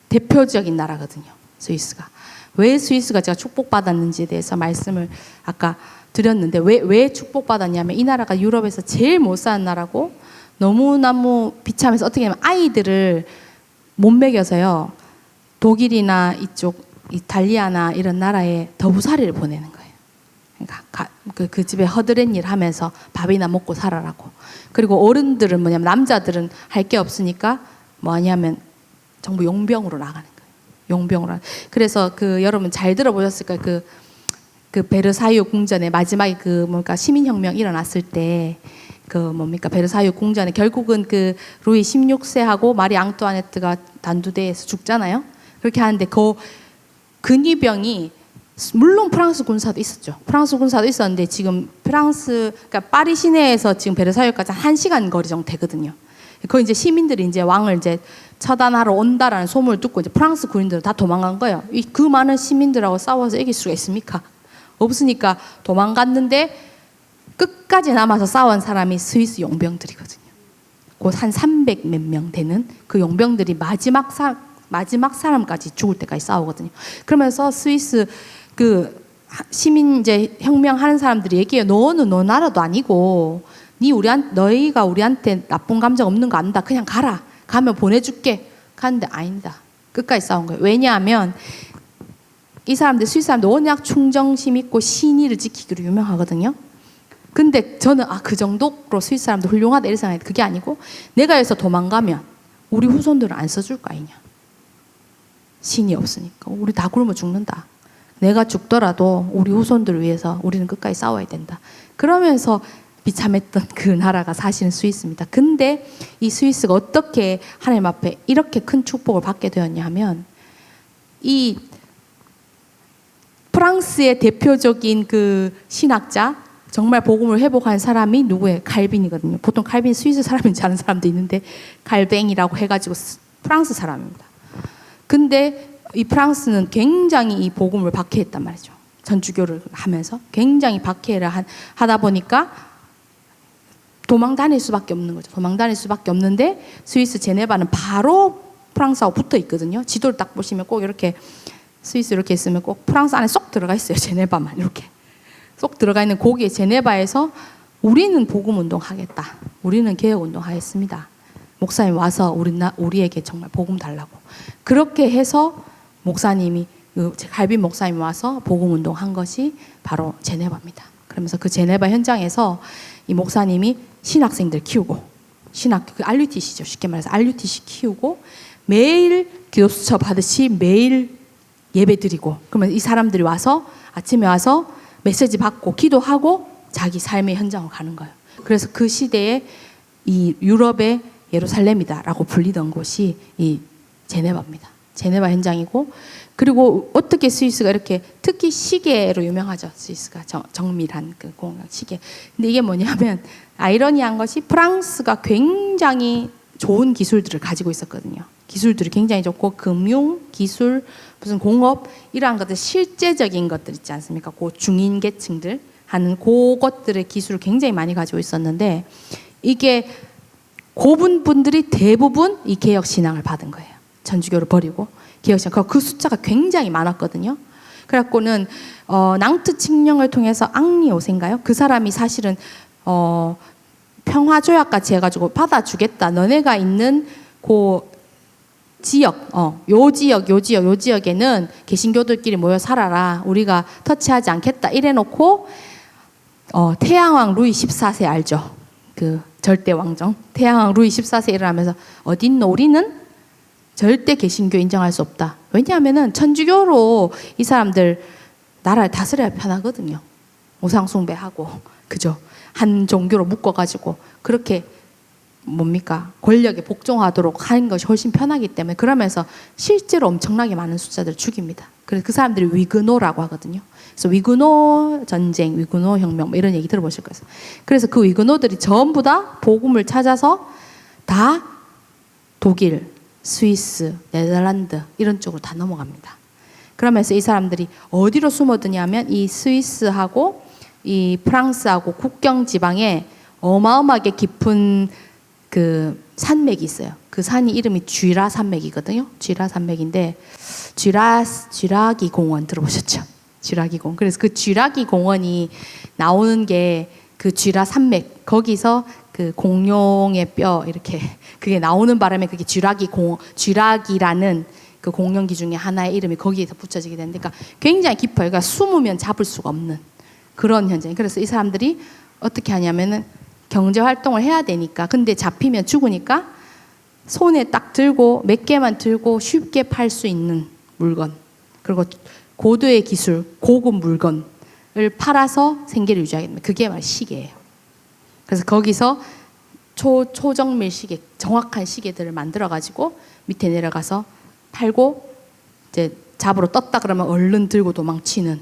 Speaker 1: 대표적인 나라거든요. 스위스가. 왜 스위스가 제가 축복받았는지에 대해서 말씀을 아까 드렸는데, 왜 축복받았냐면 이 나라가 유럽에서 제일 못 사는 나라고, 너무너무 비참해서 어떻게 하면 아이들을 못 먹여서요, 독일이나 이쪽 이탈리아나 이런 나라에 더부살이를 보내는 거예요. 그러니까 그 집에 허드렛 일 하면서 밥이나 먹고 살아라고. 그리고 어른들은 뭐냐면 남자들은 할 게 없으니까 뭐하냐면 전부 용병으로 나가는 거예요. 용병으로. 그래서 여러분 잘 들어보셨을 거예요. 그 베르사유 궁전에 마지막에 시민혁명 일어났을 때 베르사유 궁전에 결국은 그 루이 16세하고 마리 앙뚜아네트가 단두대에서 죽잖아요. 그렇게 하는데 그 근위병이 물론 프랑스 군사도 있었죠. 프랑스 군사도 있었는데 지금 그러니까 파리 시내에서 지금 베르사유까지 1시간 거리 정도 되거든요. 그 이제 시민들이 이제 왕을 이제 처단하러 온다라는 소문을 듣고 이제 프랑스 군인들은 다 도망간 거예요. 그 많은 시민들하고 싸워서 이길 수가 있습니까? 없으니까 도망갔는데 끝까지 남아서 싸운 사람이 스위스 용병들이거든요. 곧 한 300 몇 명 되는 그 용병들이 마지막 사람까지 죽을 때까지 싸우거든요. 그러면서 스위스 그 시민 이제 혁명하는 사람들이 얘기해요. 너는 너 나라도 아니고 너희가 우리한테 나쁜 감정 없는 거 안다. 그냥 가라. 가면 보내줄게. 갔는데 아니다. 끝까지 싸운 거예요. 왜냐하면 이 사람들 스위스 사람들 워낙 충정심 있고 신의를 지키기로 유명하거든요. 근데 저는 그 정도로 스위스 사람들 훌륭하다 이런 생각이 그게 아니고 내가 여기서 도망가면 우리 후손들은 안 써줄 거 아니냐. 신이 없으니까 우리 다 굶어 죽는다. 내가 죽더라도 우리 후손들을 위해서 우리는 끝까지 싸워야 된다. 그러면서 비참했던 그 나라가 사실은 스위스입니다. 근데 이 스위스가 어떻게 하나님 앞에 이렇게 큰 축복을 받게 되었냐 하면 이 프랑스의 대표적인 그 신학자 정말 복음을 회복한 사람이 누구예요? 칼빈이거든요. 보통 칼빈 스위스 사람인지 아는 사람도 있는데 칼뱅이라고 해가지고 프랑스 사람입니다. 근데 이 프랑스는 굉장히 이 복음을 박해했단 말이죠. 전주교를 하면서 굉장히 박해를 하다 보니까 도망 다닐 수밖에 없는 거죠. 도망 다닐 수밖에 없는데 스위스 제네바는 바로 프랑스하고 붙어 있거든요. 지도를 딱 보시면 꼭 이렇게 스위스 이렇게 있으면 꼭 프랑스 안에 쏙 들어가 있어요. 제네바만 이렇게 쏙 들어가 있는 거기에 제네바에서 우리는 복음 운동 하겠다. 우리는 개혁 운동 하겠습니다. 목사님 와서 우리에게 정말 복음 달라고. 그렇게 해서 목사님이 갈빈 목사님이 와서 복음 운동 한 것이 바로 제네바입니다. 그러면서 그 제네바 현장에서 이 목사님이 신학생들 키우고 그 RUTC죠. 쉽게 말해서 RUTC 키우고 매일 기도 수첩 받듯이 매일 예배 드리고 그러면 이 사람들이 와서 아침에 와서 메시지 받고 기도하고 자기 삶의 현장으로 가는 거예요. 그래서 그 시대에 이 유럽의 예루살렘이다라고 불리던 곳이 이 제네바입니다. 제네바 현장이고 그리고 어떻게 스위스가 이렇게 특히 시계로 유명하죠. 스위스가 정밀한 그 공학 시계. 근데 이게 뭐냐면 아이러니한 것이 프랑스가 굉장히 좋은 기술들을 가지고 있었거든요. 기술들이 굉장히 좋고 금융, 기술, 무슨 공업 이러한 것들 실제적인 것들 있지 않습니까? 그 중인 계층들 하는 그것들의 기술을 굉장히 많이 가지고 있었는데 이게 고분 분들이 대부분 이 개혁 신앙을 받은 거예요. 전주교를 버리고 개혁 신앙 그 숫자가 굉장히 많았거든요. 그래갖고는 낭트 칙령을 통해서 앙리 5세인가요? 그 사람이 사실은 평화 조약같이 해가지고 받아주겠다. 너네가 있는 그 지역, 요 지역에는 개신교들끼리 모여 살아라. 우리가 터치하지 않겠다. 이래놓고 태양왕 루이 14세 알죠? 그 절대 왕정 태양왕 루이 14세 일어나면서 어딨노? 우리는 절대 개신교 인정할 수 없다. 왜냐하면은 천주교로 이 사람들 나라를 다스려야 편하거든요. 우상 숭배하고 그죠? 한 종교로 묶어가지고 그렇게 권력에 복종하도록 하는 것이 훨씬 편하기 때문에 그러면서 실제로 엄청나게 많은 숫자들을 죽입니다. 그래서 그 사람들이 위그노라고 하거든요. 그래서 위그노 전쟁, 위그노 혁명 이런 얘기 들어보실 거예요. 그래서 그 위그노들이 전부 다 복음을 찾아서 다 독일, 스위스, 네덜란드 이런 쪽으로 다 넘어갑니다. 그러면서 이 사람들이 어디로 숨어드냐면 이 스위스하고 이 프랑스하고 국경 지방에 어마어마하게 깊은 그 산맥이 있어요. 그 산이 이름이 쥐라 산맥이거든요. 쥐라 산맥인데 쥐라기 공원 들어보셨죠? 쥐라기 공원. 그래서 그 쥐라기 공원이 나오는 게 그 쥐라 산맥 거기서 그 공룡의 뼈 이렇게 그게 나오는 바람에 그게 쥐라기라는 그 공룡기 중에 하나의 이름이 거기에서 붙여지게 되는데 그러니까 굉장히 깊어요. 그러니까 숨으면 잡을 수가 없는 그런 현장. 그래서 이 사람들이 어떻게 하냐면은 경제 활동을 해야 되니까 근데 잡히면 죽으니까 손에 딱 들고 몇 개만 들고 쉽게 팔 수 있는 물건 그리고 고도의 기술 고급 물건을 팔아서 생계를 유지하게 됩니다. 그게 바로 시계예요. 그래서 거기서 초정밀 시계, 정확한 시계들을 만들어가지고 밑에 내려가서 팔고 이제 잡으러 떴다 그러면 얼른 들고 도망치는.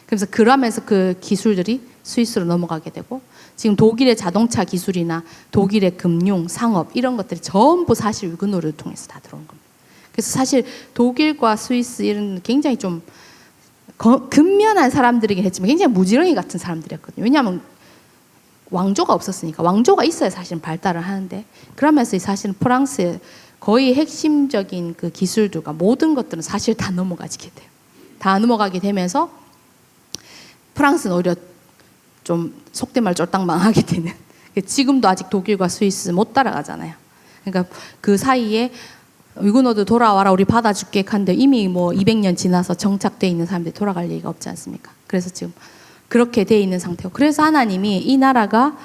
Speaker 1: 그래서 그러면서 그 기술들이 스위스로 넘어가게 되고 지금 독일의 자동차 기술이나 독일의 금융, 상업 이런 것들이 전부 사실 위그노르를 통해서 다 들어온 겁니다. 그래서 사실 독일과 스위스 이런 굉장히 좀 근면한 사람들이긴 했지만 굉장히 무지렁이 같은 사람들이었거든요. 왜냐하면 왕조가 없었으니까. 왕조가 있어야 사실은 발달을 하는데 그러면서 사실은 프랑스의 거의 핵심적인 그 기술들과 모든 것들은 사실 다 넘어가게 돼요. 다 넘어가게 되면서 프랑스는 오히려 좀 속된 말 쫄딱 망하게 되는. 지금도 아직 독일과 스위스 못 따라가잖아요. 그러니까 그 사이에 위그노드 돌아와라 우리 받아줄게 하는데 이미 뭐 200년 지나서 정착돼 있는 사람들이 돌아갈 얘기가 없지 않습니까? 그래서 지금 그렇게 돼 있는 상태고 그래서 하나님이 이 나라가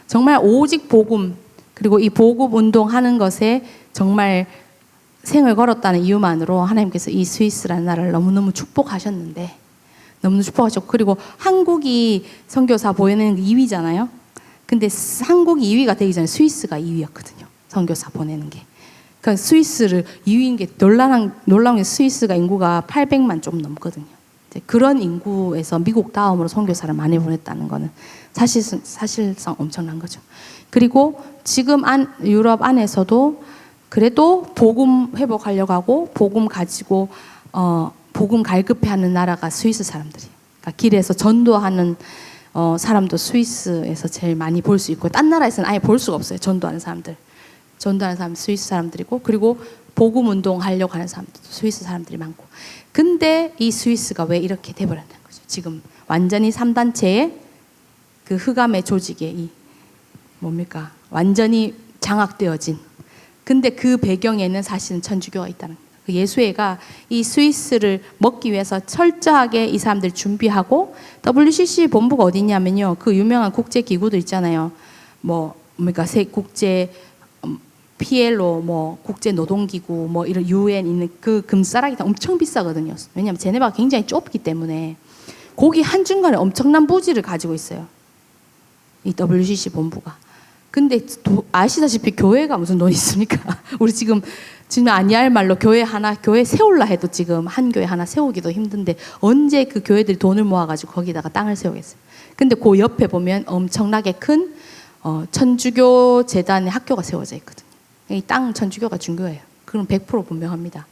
Speaker 1: 정말 오직 복음 그리고 이 복음 운동하는 것에 정말 생을 걸었다는 이유만으로 하나님께서 이 스위스라는 나라를 너무너무 축복하셨는데 너무너무 축복하셨고 그리고 한국이 선교사 보내는 2위잖아요. 근데 한국이 2위가 되기 전에 스위스가 2위였거든요. 선교사 보내는 게. 그러니까 스위스를 2위인 게 놀라운 게 스위스가 인구가 800만 좀 넘거든요. 그런 인구에서 미국 다음으로 선교사를 많이 보냈다는 거는 사실상 엄청난 거죠. 그리고 지금 유럽 안에서도 그래도 복음 회복하려고 하고 복음 가지고 복음 갈급해하는 나라가 스위스 사람들이에요. 그러니까 길에서 전도하는 사람도 스위스에서 제일 많이 볼 수 있고 딴 나라에서는 아예 볼 수가 없어요. 전도하는 사람 스위스 사람들이고 그리고 복음 운동 하려고 하는 사람들도 스위스 사람들이 많고 근데 이 스위스가 왜 이렇게 돼버렸는 거죠. 지금 완전히 3단체의 그 흑암의 조직에 이 뭡니까 완전히 장악되어진 근데 그 배경에는 사실은 천주교가 있다는 거예요. 그 예수회가 이 스위스를 먹기 위해서 철저하게 이 사람들 준비하고 WCC 본부가 어디 있냐면요 그 유명한 국제 기구들 있잖아요. 뭡니까 국제 PLO 뭐 국제 노동기구 뭐 이런 UN 있는 그 금싸라기 다 엄청 비싸거든요. 왜냐하면 제네바가 굉장히 좁기 때문에 거기 한중간에 엄청난 부지를 가지고 있어요. 이 WCC 본부가. 근데 아시다시피 교회가 무슨 돈이 있습니까? 우리 지금 아니할 말로 교회 세울라 해도 지금 한 교회 하나 세우기도 힘든데 언제 그 교회들이 돈을 모아가지고 거기다가 땅을 세우겠어요. 근데 그 옆에 보면 엄청나게 큰 천주교 재단의 학교가 세워져 있거든요. 이 땅 천주교가 중교예요. 그럼 100% 분명합니다.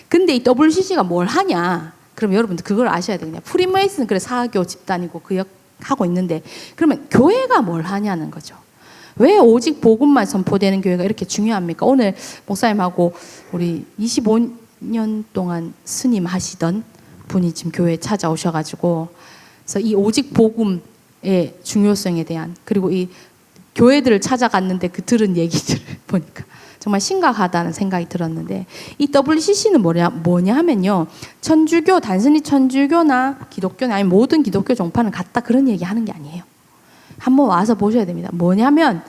Speaker 1: 근데 이 WCC가 뭘 하냐? 그럼 여러분들 그걸 아셔야 되겠냐? 프리메이슨은 그래 사교 집단이고 그 하고 있는데 그러면 교회가 뭘 하냐는 거죠. 왜 오직 복음만 선포되는 교회가 이렇게 중요합니까? 오늘 목사님하고 우리 25년 동안 스님 하시던 분이 지금 교회에 찾아오셔가지고 그래서 이 오직 복음의 중요성에 대한 그리고 이 교회들을 찾아갔는데 그 들은 얘기들을 보니까 정말 심각하다는 생각이 들었는데 이 WCC는 뭐냐 하면요 천주교 단순히 천주교나 기독교나 아니 모든 기독교 종파는 같다 그런 얘기 하는 게 아니에요. 한번 와서 보셔야 됩니다. 뭐냐면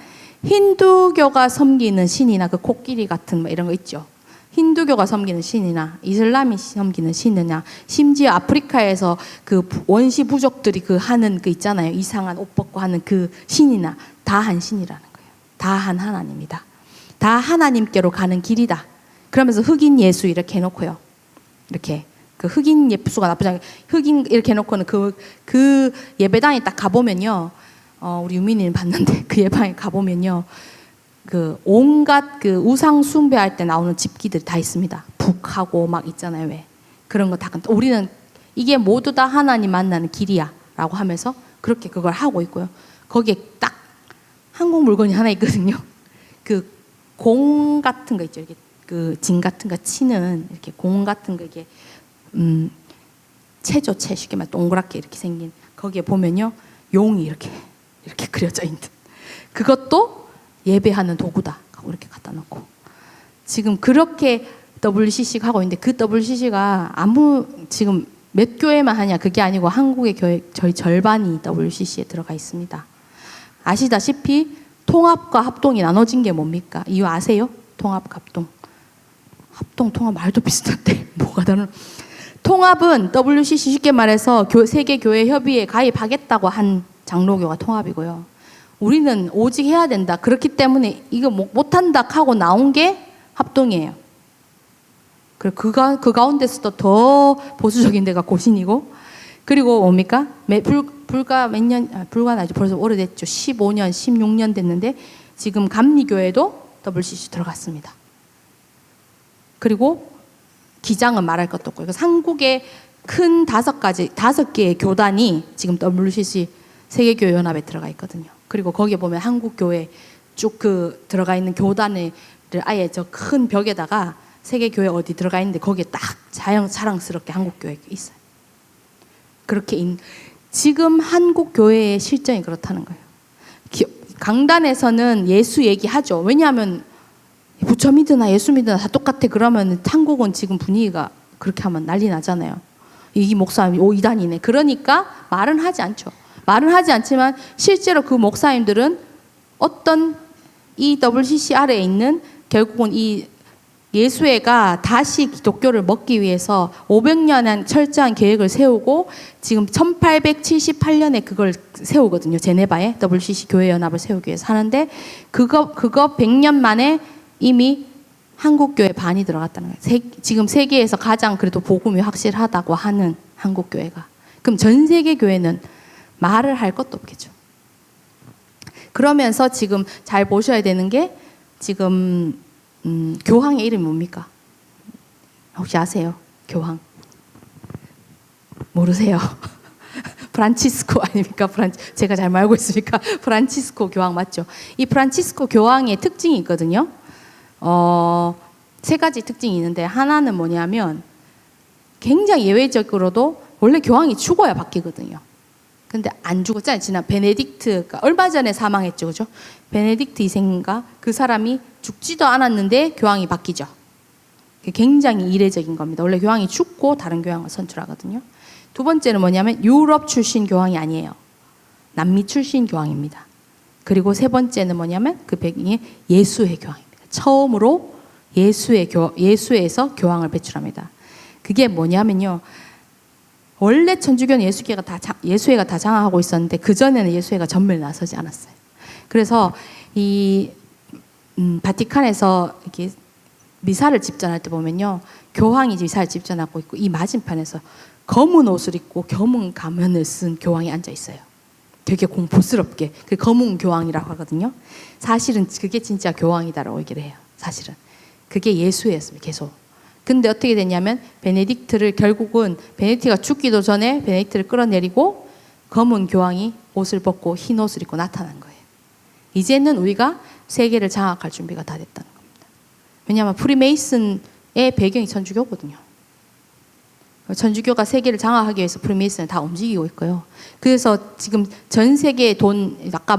Speaker 1: 힌두교가 섬기는 신이나 그 코끼리 같은 뭐 이런 거 있죠. 힌두교가 섬기는 신이나 이슬람이 섬기는 신이나 심지어 아프리카에서 그 원시 부족들이 그 하는 그 있잖아요. 이상한 옷 벗고 하는 그 신이나 다 한 신이라는 거예요. 다 한 하나님이다. 다 하나님께로 가는 길이다. 그러면서 흑인 예수 이렇게 해놓고요. 이렇게 그 흑인 예수가 나쁘지 않게 흑인 이렇게 해놓고는 그 예배당에 딱 가보면요. 우리 유민이는 봤는데 그 예배당에 가보면요. 그 온갖 그 우상 숭배할 때 나오는 집기들 다 있습니다. 북하고 막 있잖아요. 왜 그런 거 다 우리는 이게 모두 다 하나님 만나는 길이야라고 하면서 그렇게 그걸 하고 있고요. 거기에 딱 한국 물건이 하나 있거든요. 그 공 같은 거 있죠. 이렇게 그 진 같은 거 치는 이렇게 공 같은 거 이게 채죠. 채 쉽게 말 동그랗게 이렇게 생긴 거기에 보면요 용이 이렇게 그려져 있는 그것도 예배하는 도구다 하고 이렇게 갖다 놓고 지금 그렇게 WCC가 하고 있는데 그 WCC가 지금 몇 교회만 하냐 그게 아니고 한국의 교회 저희 절반이 WCC에 들어가 있습니다. 아시다시피 통합과 합동이 나눠진 게 뭡니까? 이유 아세요? 통합과 합동 통합 말도 비슷한데 뭐가 다른? 통합은 WCC 쉽게 말해서 세계교회 협의회에 가입하겠다고 한 장로교가 통합이고요. 우리는 오직 해야 된다. 그렇기 때문에 이거 못한다 하고 나온 게 합동이에요. 그리고 그 가운데서도 더 보수적인 데가 고신이고, 그리고 뭡니까? 불과 몇 년, 불과 아주 벌써 오래됐죠. 15년, 16년 됐는데 지금 감리교회도 WCC 들어갔습니다. 그리고 기장은 말할 것도 없고, 그래서 한국의 큰 5개의 교단이 지금 WCC 세계교회연합에 들어가 있거든요. 그리고 거기에 보면 한국교회 쭉 들어가 있는 교단을 아예 저 큰 벽에다가 세계교회 어디 들어가 있는데 거기에 딱 자랑스럽게 한국교회가 있어요. 그렇게 지금 한국교회의 실정이 그렇다는 거예요. 강단에서는 예수 얘기하죠. 왜냐하면 부처 믿으나 예수 믿으나 다 똑같아. 그러면 한국은 지금 분위기가 그렇게 하면 난리 나잖아요. 이 목사님 이단이네. 그러니까 말은 하지 않죠. 말은 하지 않지만 실제로 그 목사님들은 어떤 이 WCC 아래에 있는 결국은 이 예수회가 다시 기독교를 먹기 위해서 500년의 철저한 계획을 세우고 지금 1878년에 그걸 세우거든요. 제네바에 WCC 교회연합을 세우기 위해서 하는데 그거 100년 만에 이미 한국교회 반이 들어갔다는 거예요. 지금 세계에서 가장 그래도 복음이 확실하다고 하는 한국교회가. 그럼 전 세계 교회는 말을 할 것도 없겠죠. 그러면서 지금 잘 보셔야 되는 게 지금 교황의 이름이 뭡니까? 혹시 아세요? 교황. 모르세요? 프란치스코 아닙니까? 제가 잘 알고 있습니까? 프란치스코 교황 맞죠? 이 프란치스코 교황의 특징이 있거든요. 3가지 특징이 있는데 하나는 뭐냐면 굉장히 예외적으로도 원래 교황이 죽어야 바뀌거든요. 근데 안 죽었잖아요. 지난 베네딕트가 얼마 전에 사망했죠. 그죠? 베네딕트 2세인가? 그 사람이 죽지도 않았는데 교황이 바뀌죠. 굉장히 이례적인 겁니다. 원래 교황이 죽고 다른 교황을 선출하거든요. 두 번째는 뭐냐면 유럽 출신 교황이 아니에요. 남미 출신 교황입니다. 그리고 세 번째는 뭐냐면 그 배경이 예수회 교황입니다. 처음으로 예수회에서 교황을 배출합니다. 그게 뭐냐면요. 원래 천주교는 예수회가 다 장악하고 있었는데 그전에는 예수회가 전면에 나서지 않았어요. 그래서 이 바티칸에서 이렇게 미사를 집전할 때 보면요. 교황이 미사를 집전하고 있고 이 맞은편에서 검은 옷을 입고 검은 가면을 쓴 교황이 앉아 있어요. 되게 공포스럽게. 그 검은 교황이라고 하거든요. 사실은 그게 진짜 교황이다라고 얘기를 해요. 사실은. 그게 예수회였습니다. 계속. 근데 어떻게 됐냐면 결국은 베네딕트가 죽기도 전에 베네딕트를 끌어내리고 검은 교황이 옷을 벗고 흰 옷을 입고 나타난 거예요. 이제는 우리가 세계를 장악할 준비가 다 됐다는 겁니다. 왜냐하면 프리메이슨의 배경이 천주교거든요. 천주교가 세계를 장악하기 위해서 프리메이슨을 다 움직이고 있고요. 그래서 지금 전 세계의 돈, 아까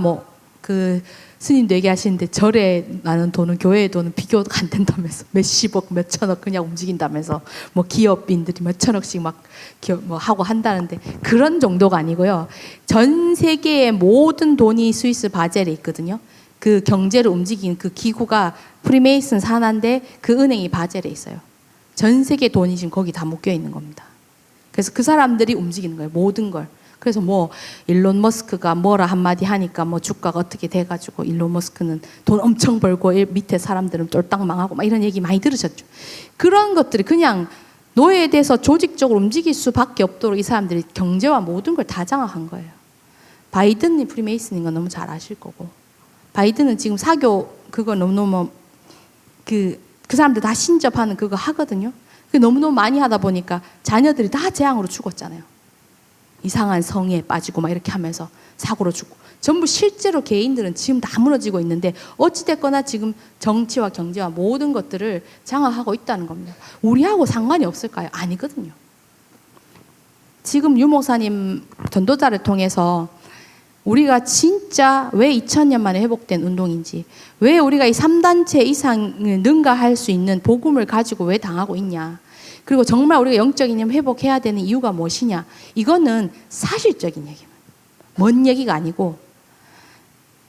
Speaker 1: 스님도 얘기하시는데 절에 나는 돈은 교회의 돈은 비교가 안 된다면서 몇십억 몇천억 그냥 움직인다면서 기업인들이 몇천억씩 하고 한다는데 그런 정도가 아니고요. 전 세계의 모든 돈이 스위스 바젤에 있거든요. 그 경제를 움직이는 그 기구가 프리메이슨 산하인데 그 은행이 바젤에 있어요. 전 세계 돈이 지금 거기 다 묶여 있는 겁니다. 그래서 그 사람들이 움직이는 거예요. 모든 걸. 그래서 일론 머스크가 뭐라 한마디 하니까 주가가 어떻게 돼가지고 일론 머스크는 돈 엄청 벌고 밑에 사람들은 쫄딱 망하고 이런 얘기 많이 들으셨죠. 그런 것들이 그냥 노예돼서 조직적으로 움직일 수밖에 없도록 이 사람들이 경제와 모든 걸 다 장악한 거예요. 바이든이 프리메이슨인 건 너무 잘 아실 거고, 바이든은 지금 사교 그거 너무너무 그 사람들 다 신접하는 그거 하거든요. 너무너무 많이 하다 보니까 자녀들이 다 재앙으로 죽었잖아요. 이상한 성에 빠지고 이렇게 하면서 사고로 죽고 전부 실제로 개인들은 지금 다 무너지고 있는데 어찌됐거나 지금 정치와 경제와 모든 것들을 장악하고 있다는 겁니다. 우리하고 상관이 없을까요? 아니거든요. 지금 유 목사님 전도자를 통해서 우리가 진짜 왜 2000년 만에 회복된 운동인지, 왜 우리가 이 3단체 이상을 능가할 수 있는 복음을 가지고 왜 당하고 있냐, 그리고 정말 우리가 영적인 힘 회복해야 되는 이유가 무엇이냐, 이거는 사실적인 얘기입니다. 먼 얘기가 아니고,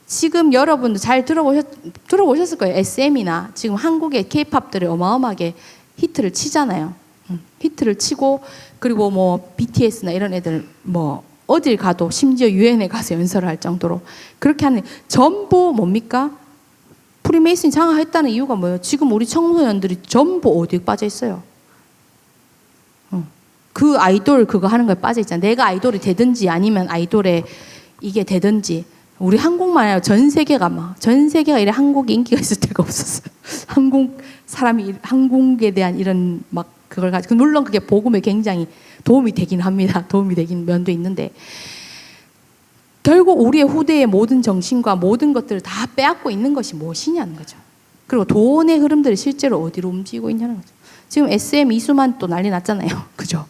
Speaker 1: 지금 여러분도 잘 들어보셨을 거예요. SM이나 지금 한국의 K-팝들이 어마어마하게 히트를 치잖아요. 히트를 치고, 그리고 BTS나 이런 애들 어딜 가도 심지어 유엔에 가서 연설을 할 정도로 그렇게 하는 전부 뭡니까? 프리메이슨이 장악했다는 이유가 뭐예요? 지금 우리 청소년들이 전부 어디에 빠져 있어요? 그 아이돌 그거 하는 거에 빠져 있잖아. 내가 아이돌이 되든지 아니면 아이돌에 이게 되든지. 우리 한국만 아니라 전 세계가 이래 한국에 인기가 있을 때가 없었어요. 한국 사람이 한국에 대한 이런 막 그걸 가지고 물론 그게 복음에 굉장히 도움이 되긴 합니다. 도움이 되긴 면도 있는데 결국 우리의 후대의 모든 정신과 모든 것들을 다 빼앗고 있는 것이 무엇이냐는 거죠. 그리고 돈의 흐름들이 실제로 어디로 움직이고 있냐는 거죠. 지금 SM 이수만 또 난리 났잖아요. 그죠?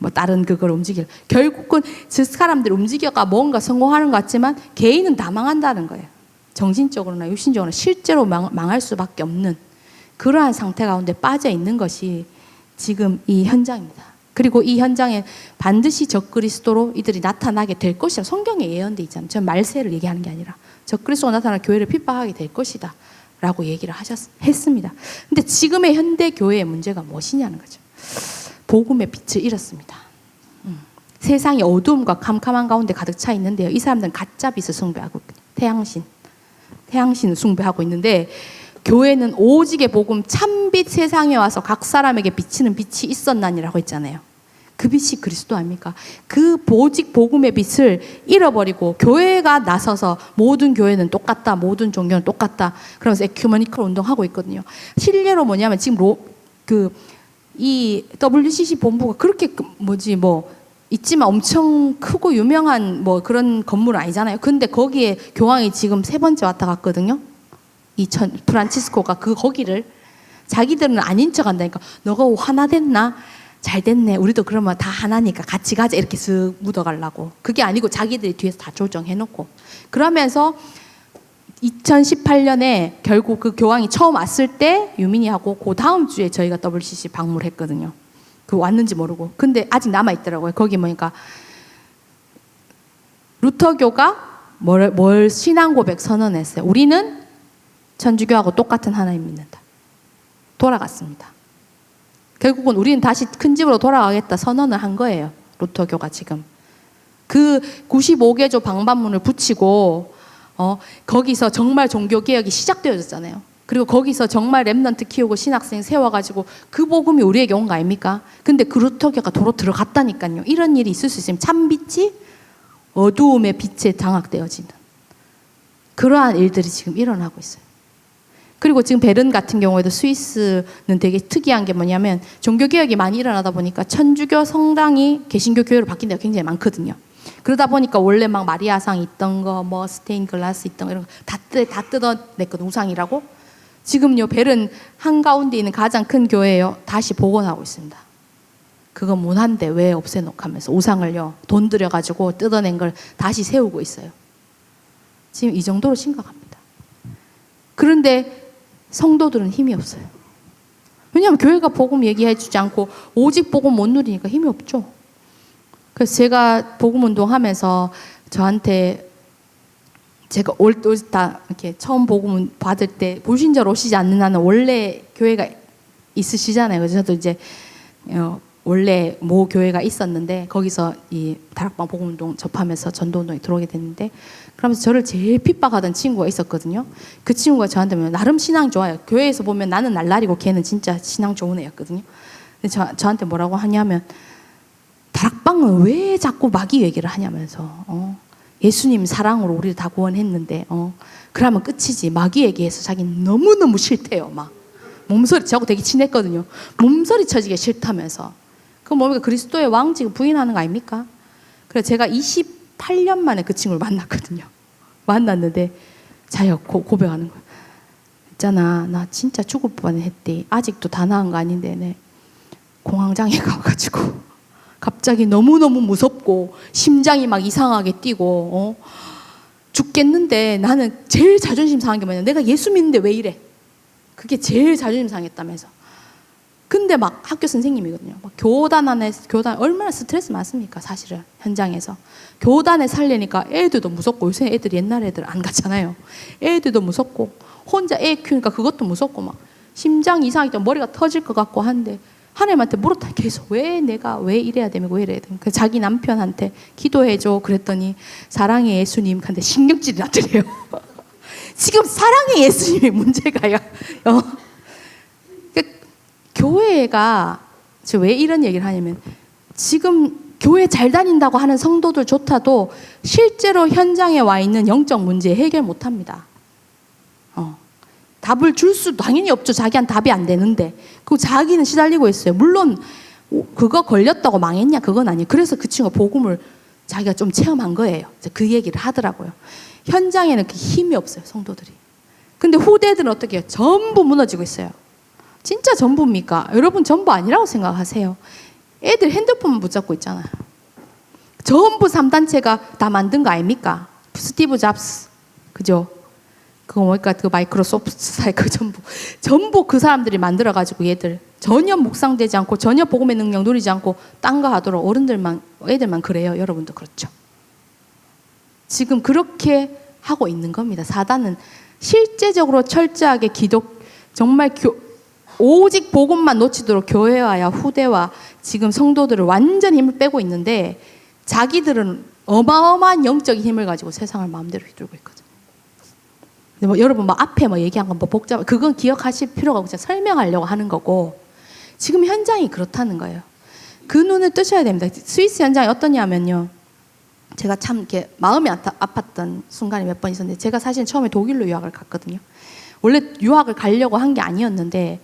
Speaker 1: 뭐 다른 그걸 결국은 저 사람들 움직여가 뭔가 성공하는 것 같지만 개인은 다 망한다는 거예요. 정신적으로나 육신적으로나 실제로 망할 수밖에 없는 그러한 상태 가운데 빠져 있는 것이 지금 이 현장입니다. 그리고 이 현장에 반드시 적그리스도로 이들이 나타나게 될 것이라 성경에 예언돼 있잖아요. 전 말세를 얘기하는 게 아니라 적그리스도가 나타나 교회를 핍박하게 될 것이다 라고 얘기를 했습니다. 근데 지금의 현대 교회의 문제가 무엇이냐는 거죠. 복음의 빛을 잃었습니다. 세상이 어두움과 캄캄한 가운데 가득 차 있는데요. 이 사람들은 가짜 빛을 숭배하고 태양신을 숭배하고 있는데 교회는 오직의 복음 참빛 세상에 와서 각 사람에게 비치는 빛이 있었나니라고 했잖아요. 그 빛이 그리스도 아닙니까? 그 오직 복음의 빛을 잃어버리고 교회가 나서서 모든 교회는 똑같다, 모든 종교는 똑같다. 그러면서 에큐메니컬 운동하고 있거든요. 실례로 뭐냐면 지금 이 WCC 본부가 그렇게 있지만 엄청 크고 유명한 뭐 그런 건물은 아니잖아요. 근데 거기에 교황이 지금 3번째 왔다 갔거든요. 프란치스코가 거기를 자기들은 아닌 척 한다니까. 너가 하나 됐나? 잘 됐네. 우리도 그러면 다 하나니까 같이 가자. 이렇게 쓱 묻어가려고. 그게 아니고 자기들이 뒤에서 다 조정해놓고. 그러면서 2018년에 결국 그 교황이 처음 왔을 때 유민이하고 그 다음 주에 저희가 WCC 방문을 했거든요. 그 왔는지 모르고. 근데 아직 남아있더라고요. 거기 보니까 루터교가 뭘 신앙 고백 선언했어요. 우리는 천주교하고 똑같은 하나님 믿는다. 돌아갔습니다. 결국은 우리는 다시 큰 집으로 돌아가겠다 선언을 한 거예요. 루터교가 지금. 그 95개조 방반문을 붙이고 거기서 정말 종교개혁이 시작되어졌잖아요. 그리고 거기서 정말 랩넌트 키우고 신학생 세워가지고 그 복음이 우리에게 온 거 아닙니까? 근데 그 루터교가 도로 들어갔다니까요. 이런 일이 있을 수 있으면 참빛이 어두움의 빛에 장악되어지는 그러한 일들이 지금 일어나고 있어요. 그리고 지금 베른 같은 경우에도 스위스는 되게 특이한 게 뭐냐면 종교개혁이 많이 일어나다 보니까 천주교 성당이 개신교 교회로 바뀐 데가 굉장히 많거든요. 그러다 보니까 원래 막 마리아상 있던 거, 뭐 스테인 글라스 있던 거 이런 거 다 뜯어냈거든, 우상이라고. 지금요, 베른 한가운데 있는 가장 큰 교회예요. 다시 복원하고 있습니다. 그거 문화인데 왜 없애놓고 하면서 우상을요, 돈 들여가지고 뜯어낸 걸 다시 세우고 있어요. 지금 이 정도로 심각합니다. 그런데 성도들은 힘이 없어요. 왜냐하면 교회가 복음 얘기해주지 않고 오직 복음 못 누리니까 힘이 없죠. 그래서 제가 복음 운동하면서 저한테 제가 다 이렇게 처음 복음 받을 때 불신자로 오시지 않는 한은 원래 교회가 있으시잖아요. 그래서 저도 이제 원래 모 교회가 있었는데 거기서 이 다락방 복음 운동 접하면서 전도 운동에 들어오게 됐는데 그러면서 저를 제일 핍박하던 친구가 있었거든요. 그 친구가 저한테 보면 나름 신앙 좋아요. 교회에서 보면 나는 날라리고 걔는 진짜 신앙 좋은 애였거든요. 근데 저한테 뭐라고 하냐면 다락방은 왜 자꾸 마귀 얘기를 하냐면서 예수님 사랑으로 우리를 다 구원했는데 그러면 끝이지. 마귀 얘기해서 자기는 너무너무 싫대요. 막 몸소리 저하고 되게 친했거든요. 몸소리 쳐지게 싫다면서. 그건 뭡니까? 그리스도의 왕직을 부인하는 거 아닙니까? 그래서 제가 28년 만에 그 친구를 만났거든요. 만났는데 자기가 고백하는 거예요. 있잖아, 나 진짜 죽을 뻔했대. 아직도 다 나은 거 아닌데 네. 공황장애 가가지고 갑자기 너무너무 무섭고 심장이 막 이상하게 뛰고 죽겠는데 나는 제일 자존심 상한 게 뭐냐, 내가 예수 믿는데 왜 이래. 그게 제일 자존심 상했다면서. 근데 막 학교 선생님이거든요. 막 교단 얼마나 스트레스 많습니까 사실은 현장에서. 교단에 살려니까 애들도 무섭고, 요새 애들 옛날 애들 안 같잖아요. 애들도 무섭고 혼자 애 키우니까 그것도 무섭고 막 심장 이상하기 때문에 머리가 터질 것 같고 한데 하나님한테 물었다. 계속 왜 내가 왜 이래야 되면 왜 이래야 되면. 자기 남편한테 기도해줘 그랬더니 사랑의 예수님 한테 신경질이 났더래요. 지금 사랑의 예수님이 문제가요. 교회가 왜 이런 얘기를 하냐면 지금 교회 잘 다닌다고 하는 성도들 조차도 실제로 현장에 와 있는 영적 문제 해결 못합니다. 답을 줄 수 당연히 없죠. 자기한테 답이 안 되는데. 그리고 자기는 시달리고 있어요. 물론 그거 걸렸다고 망했냐 그건 아니에요. 그래서 그 친구가 복음을 자기가 좀 체험한 거예요. 그 얘기를 하더라고요. 현장에는 그 힘이 없어요. 성도들이. 근데 후대들은 어떻게 해요? 전부 무너지고 있어요. 진짜 전부입니까? 여러분 전부 아니라고 생각하세요. 애들 핸드폰만 붙잡고 있잖아요. 전부 3단체가 다 만든 거 아닙니까? 스티브 잡스, 그죠? 그거 뭐니까 그 마이크로소프트사의 그 전부 그 사람들이 만들어가지고 얘들 전혀 묵상되지 않고 전혀 복음의 능력 누리지 않고 딴 거 하도록 애들만 그래요. 여러분도 그렇죠. 지금 그렇게 하고 있는 겁니다. 사단은 실제적으로 철저하게 정말 오직 복음만 놓치도록 교회와야 후대와 지금 성도들을 완전히 힘을 빼고 있는데 자기들은 어마어마한 영적인 힘을 가지고 세상을 마음대로 휘두르고 있거든요. 여러분 앞에 얘기한 건 복잡, 그건 기억하실 필요가 없고 설명하려고 하는 거고 지금 현장이 그렇다는 거예요. 그 눈을 뜨셔야 됩니다. 스위스 현장이 어떠냐면요. 제가 참 이렇게 마음이 아팠던 순간이 몇 번 있었는데 제가 사실 처음에 독일로 유학을 갔거든요. 원래 유학을 가려고 한 게 아니었는데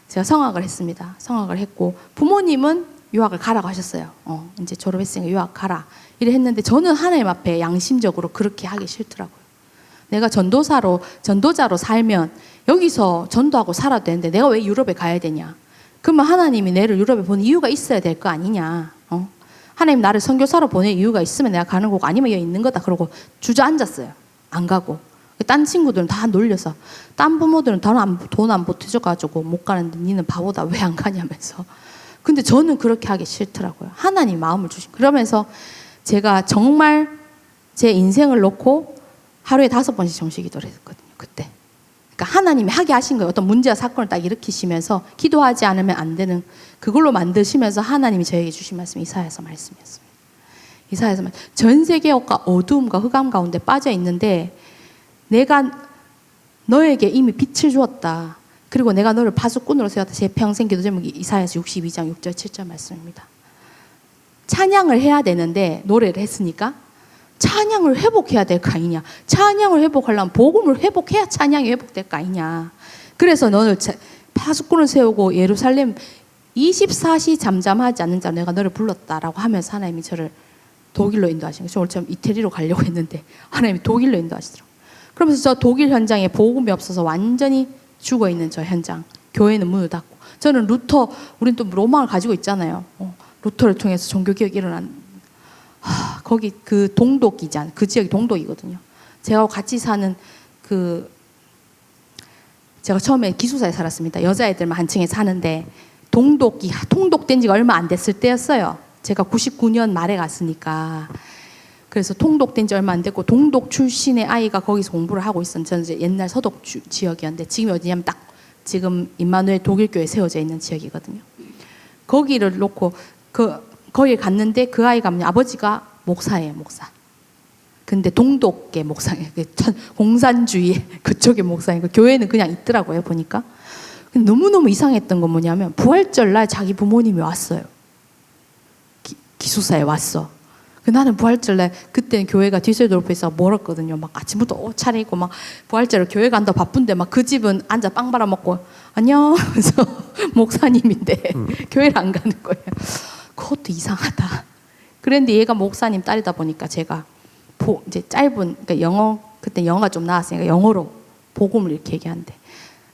Speaker 1: 제가 성학을 했습니다. 성학을 했고 부모님은 유학을 가라고 하셨어요. 이제 졸업했으니까 유학 가라. 이래 했는데 저는 하나님 앞에 양심적으로 그렇게 하기 싫더라고요. 내가 전도자로 살면 여기서 전도하고 살아도 되는데 내가 왜 유럽에 가야 되냐. 그러면 하나님이 나를 유럽에 보낸 이유가 있어야 될 거 아니냐. 하나님 나를 선교사로 보낼 이유가 있으면 내가 가는 거고 아니면 여기 있는 거다. 그러고 주저앉았어요. 안 가고. 딴 친구들은 다 놀려서 딴 부모들은 돈 안 보태줘가지고 못 가는데 니는 바보다 왜 안 가냐면서. 근데 저는 그렇게 하기 싫더라고요. 하나님 마음을 주신. 그러면서 제가 정말 제 인생을 놓고 하루에 5번씩 정식기도를 했거든요. 그때. 그러니까 하나님이 하게 하신 거예요. 어떤 문제와 사건을 딱 일으키시면서 기도하지 않으면 안 되는 그걸로 만드시면서 하나님이 저에게 주신 말씀이 이사야서 말씀이었습니다. 이사야서 말씀. 전 세계가 어두움과 흑암 가운데 빠져 있는데 내가 너에게 이미 빛을 주었다. 그리고 내가 너를 파수꾼으로 세웠다. 제 평생 기도 제목이 이사야서 62장 6절 7절 말씀입니다. 찬양을 해야 되는데 노래를 했으니까 찬양을 회복해야 될 거 아니냐. 찬양을 회복하려면 복음을 회복해야 찬양이 회복될 거 아니냐. 그래서 너를 파수꾼을 세우고 예루살렘 24시 잠잠하지 않는 자로 내가 너를 불렀다라고 하면서 하나님이 저를 독일로 인도하신 거예요. 저 오늘 이태리로 가려고 했는데 하나님이 독일로 인도하시더라고요. 그러면서 저 독일 현장에 복음이 없어서 완전히 죽어있는 저 현장. 교회는 문을 닫고. 저는 우린 또 로망을 가지고 있잖아요. 루터를 통해서 종교개혁이 일어난 거기 그 동독이잖아요. 그 지역이 동독이거든요. 제가 같이 사는 제가 처음에 기숙사에 살았습니다. 여자애들만 한 층에 사는데 통독된 지가 얼마 안 됐을 때였어요. 제가 99년 말에 갔으니까. 그래서 통독된 지 얼마 안 됐고 동독 출신의 아이가 거기서 공부를 하고 있었는데 저는 이제 옛날 서독 지역이었는데 지금 어디냐면 딱 지금 임마누엘 독일교회 세워져 있는 지역이거든요. 거기를 놓고 거기 갔는데 그 아이가 아버지가 목사예요, 목사. 근데 동독계 목사예요. 공산주의 그쪽의 목사니까 교회는 그냥 있더라고요, 보니까. 근데 너무너무 이상했던 건 뭐냐면 부활절날 자기 부모님이 왔어요. 기숙사에 왔어. 나는 부활절날 그때는 교회가 디셀도르프에서 멀었거든요. 막 아침부터 옷 차리고 막 부활절을 교회 간다 바쁜데 막 그 집은 앉아 빵 발라먹고 안녕 하면서 목사님인데 교회를 안 가는 거예요. 그것도 이상하다. 그런데 얘가 목사님 딸이다 보니까 제가 이제 그러니까 그때 영어가 좀 나왔으니까 영어로 복음을 이렇게 얘기하는데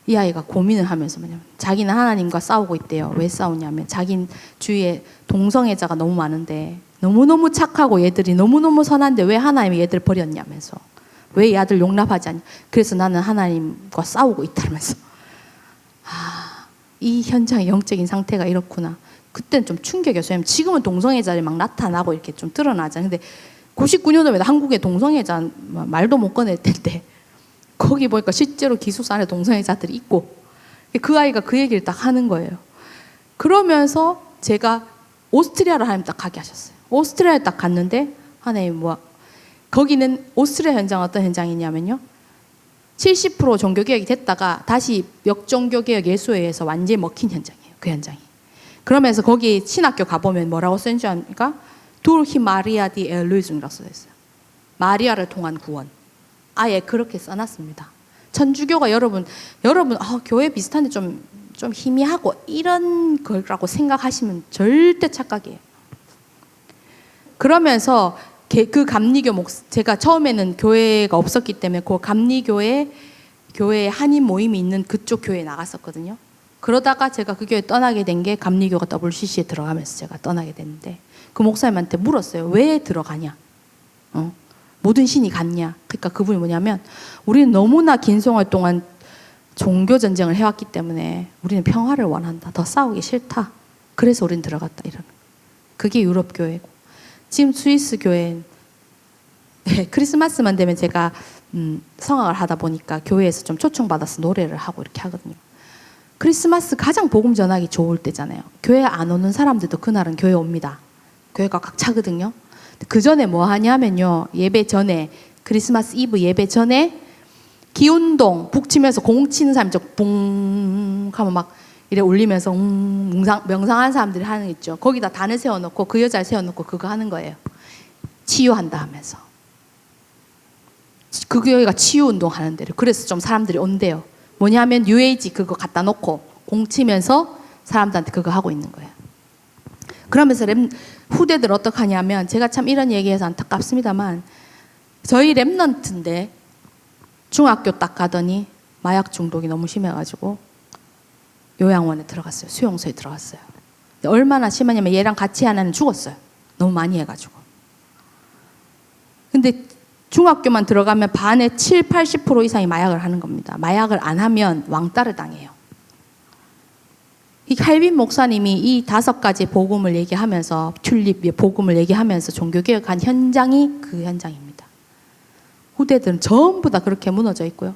Speaker 1: 이 아이가 고민을 하면서 뭐냐면 자기는 하나님과 싸우고 있대요. 왜 싸우냐면 자기 주위에 동성애자가 너무 많은데 너무너무 착하고 얘들이 너무너무 선한데 왜 하나님이 얘들 버렸냐면서 왜 이 아들 용납하지 않냐. 그래서 나는 하나님과 싸우고 있다면서. 이 현장의 영적인 상태가 이렇구나. 그때는 좀 충격이었어요. 지금은 동성애자들이 막 나타나고 이렇게 좀 드러나잖아요. 근데 99년도에 한국에 동성애자 말도 못 꺼낼 텐데 거기 보니까 실제로 기숙사 안에 동성애자들이 있고 그 아이가 그 얘기를 딱 하는 거예요. 그러면서 제가 오스트리아를 하나님 딱 가게 하셨어요. 오스트리아에 딱 갔는데 하나님 거기는 오스트리아 현장은 어떤 현장이냐면요. 70% 종교개혁이 됐다가 다시 역종교개혁 예수회에서 완전히 먹힌 현장이에요. 그 현장이. 그러면서 거기 신학교 가보면 뭐라고 써있는지 아니까 둘히 마리아 디 엘루이즘이라고 써있어요. 마리아를 통한 구원. 아예 그렇게 써놨습니다. 천주교가 여러분 교회 비슷한데 좀 희미하고 이런 거라고 생각하시면 절대 착각이에요. 그러면서 그 감리교 제가 처음에는 교회가 없었기 때문에 그 감리교회 한인 모임이 있는 그쪽 교회에 나갔었거든요. 그러다가 제가 그 교회 떠나게 된 게 감리교가 WCC에 들어가면서 제가 떠나게 됐는데 그 목사님한테 물었어요. 왜 들어가냐? 모든 신이 같냐? 그러니까 그분이 뭐냐면 우리는 너무나 긴 세월 동안 종교 전쟁을 해왔기 때문에 우리는 평화를 원한다. 더 싸우기 싫다. 그래서 우린 들어갔다. 이러는. 그게 유럽 교회고. 지금 스위스 교회는 크리스마스만 되면 제가 성악을 하다 보니까 교회에서 좀 초청받아서 노래를 하고 이렇게 하거든요. 크리스마스 가장 복음 전하기 좋을 때잖아요. 교회 안 오는 사람들도 그날은 교회 옵니다. 교회가 꽉 차거든요. 그 전에 뭐 하냐면요. 예배 전에 크리스마스 이브 예배 전에 기운동 북 치면서 공 치는 사람이 붕 하면 막 이래 울리면서 명상하는 사람들이 하는 게 있죠. 거기다 단을 세워놓고 그 여자를 세워놓고 그거 하는 거예요. 치유한다 하면서. 그 교회가 치유운동 하는 데를. 그래서 좀 사람들이 온대요. 뭐냐면 UAG 그거 갖다 놓고 공 치면서 사람들한테 그거 하고 있는 거예요. 그러면서 후대들 어떻게 하냐면 제가 참 이런 얘기해서 안타깝습니다만 저희 랩넌트인데 중학교 딱 가더니 마약 중독이 너무 심해가지고 요양원에 들어갔어요. 수용소에 들어갔어요. 얼마나 심하냐면 얘랑 같이 하나는 죽었어요. 너무 많이 해가지고. 근데 중학교만 들어가면 반의 70-80% 이상이 마약을 하는 겁니다. 마약을 안 하면 왕따를 당해요. 이 칼빈 목사님이 이 5가지 복음을 얘기하면서 튤립 복음을 얘기하면서 종교개혁한 현장이 그 현장입니다. 후대들은 전부 다 그렇게 무너져 있고요.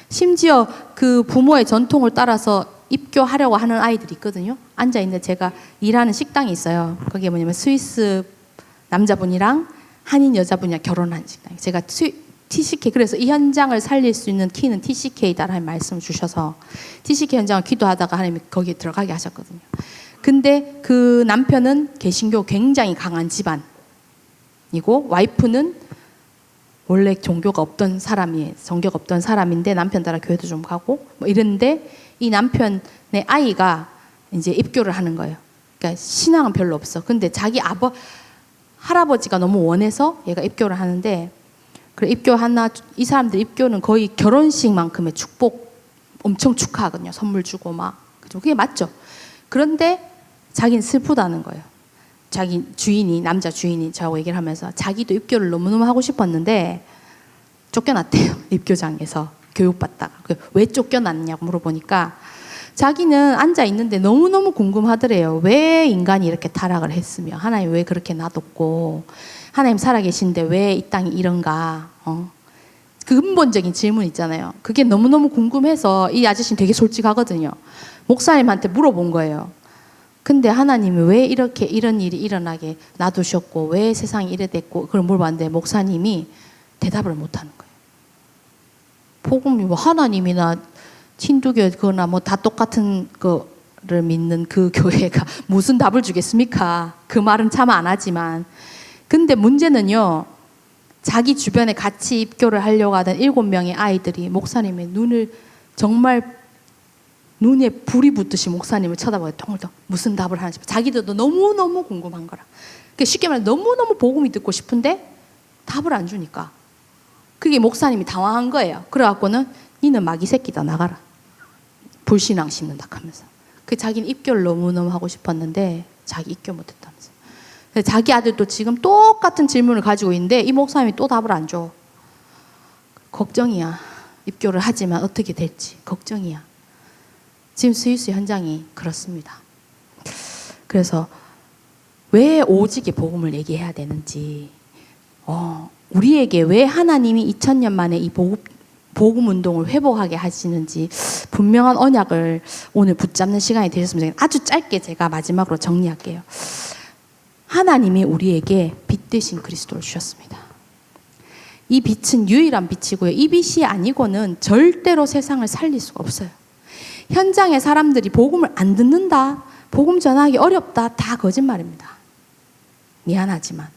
Speaker 1: 심지어 그 부모의 전통을 따라서 입교하려고 하는 아이들이 있거든요. 앉아있는데 제가 일하는 식당이 있어요. 거기에 뭐냐면 스위스 남자분이랑 한인 여자분이랑 결혼한 식당이에요. 제가 TCK, 그래서 이 현장을 살릴 수 있는 키는 TCK다 라는 말씀을 주셔서 TCK 현장을 기도하다가 하나님이 거기에 들어가게 하셨거든요. 근데 그 남편은 개신교 굉장히 강한 집안이고 와이프는 원래 종교가 없던 사람인데 남편 따라 교회도 좀 가고 뭐 이랬는데 이 남편의 아이가 이제 입교를 하는 거예요. 그러니까 신앙은 별로 없어. 근데 자기 할아버지가 너무 원해서 얘가 입교를 하는데 그래 이 사람들 입교는 거의 결혼식만큼의 축복 엄청 축하하거든요. 선물 주고 막. 그죠? 그게 맞죠. 그런데 자기는 슬프다는 거예요. 자기 주인이, 남자 주인이 저하고 얘기를 하면서 자기도 입교를 너무너무 하고 싶었는데 쫓겨났대요. 입교장에서 교육받다가. 왜 쫓겨났냐고 물어보니까 자기는 앉아있는데 너무너무 궁금하더래요. 왜 인간이 이렇게 타락을 했으며 하나님 왜 그렇게 놔뒀고 하나님 살아계신데 왜 이 땅이 이런가. 그 근본적인 질문 있잖아요. 그게 너무너무 궁금해서 이 아저씨는 되게 솔직하거든요. 목사님한테 물어본 거예요. 근데 하나님이 왜 이렇게 이런 일이 일어나게 놔두셨고 왜 세상이 이래 됐고 그걸 물어봤는데 목사님이 대답을 못하는 거예요. 복음이 뭐 하나님이나 힌두교거나 뭐 다 똑같은 거를 믿는 그 교회가 무슨 답을 주겠습니까? 그 말은 참 안 하지만. 근데 문제는요. 자기 주변에 같이 입교를 하려고 하던 7명의 아이들이 목사님의 정말 눈에 불이 붙듯이 목사님을 쳐다봐요. 통을통 무슨 답을 하는지. 자기들도 너무너무 궁금한 거라. 쉽게 말해 너무너무 복음이 듣고 싶은데 답을 안 주니까. 그게 목사님이 당황한 거예요. 그래갖고는 니는 마귀 새끼다 나가라. 불신앙 심는다 하면서. 자기는 입교를 너무너무 하고 싶었는데 자기 입교 못했다면서. 자기 아들도 지금 똑같은 질문을 가지고 있는데 이 목사님이 또 답을 안 줘. 걱정이야. 입교를 하지만 어떻게 될지 걱정이야. 지금 스위스 현장이 그렇습니다. 그래서 왜 오직의 복음을 얘기해야 되는지, 우리에게 왜 하나님이 2000년 만에 이 복음 운동을 회복하게 하시는지 분명한 언약을 오늘 붙잡는 시간이 되셨으면 좋겠습니다. 아주 짧게 제가 마지막으로 정리할게요. 하나님이 우리에게 빛 대신 그리스도를 주셨습니다. 이 빛은 유일한 빛이고요. 이 빛이 아니고는 절대로 세상을 살릴 수가 없어요. 현장에 사람들이 복음을 안 듣는다, 복음 전하기 어렵다, 다 거짓말입니다. 미안하지만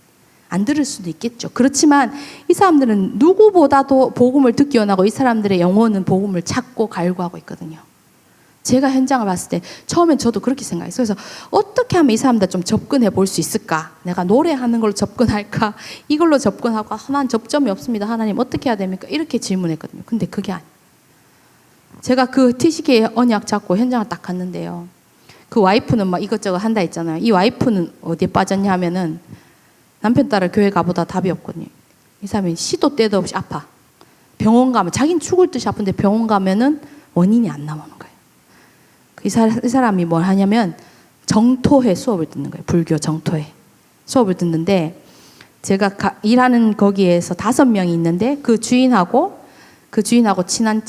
Speaker 1: 안 들을 수도 있겠죠. 그렇지만 이 사람들은 누구보다도 복음을 듣기 원하고 이 사람들의 영혼은 복음을 찾고 갈구하고 있거든요. 제가 현장을 봤을 때 처음엔 저도 그렇게 생각했어요. 그래서 어떻게 하면 이 사람들 좀 접근해 볼 수 있을까? 내가 노래하는 걸로 접근할까? 이걸로 접근하고 하나님 접점이 없습니다. 하나님 어떻게 해야 됩니까? 이렇게 질문했거든요. 근데 그게 아니에요. 제가 그 티시계의 언약 잡고 현장을 딱 갔는데요. 그 와이프는 막 이것저것 한다 했잖아요. 이 와이프는 어디에 빠졌냐 하면은 남편 따라 교회 가보다 답이 없거든요. 이 사람이 시도 때도 없이 아파. 병원 가면 자기는 죽을 듯이 아픈데 병원 가면은 원인이 안 나오는 거예요. 이 사람이 뭘 하냐면 정토회 수업을 듣는 거예요. 불교 정토회 수업을 듣는데 제가 일하는 거기에서 5명이 있는데 그 주인하고 친한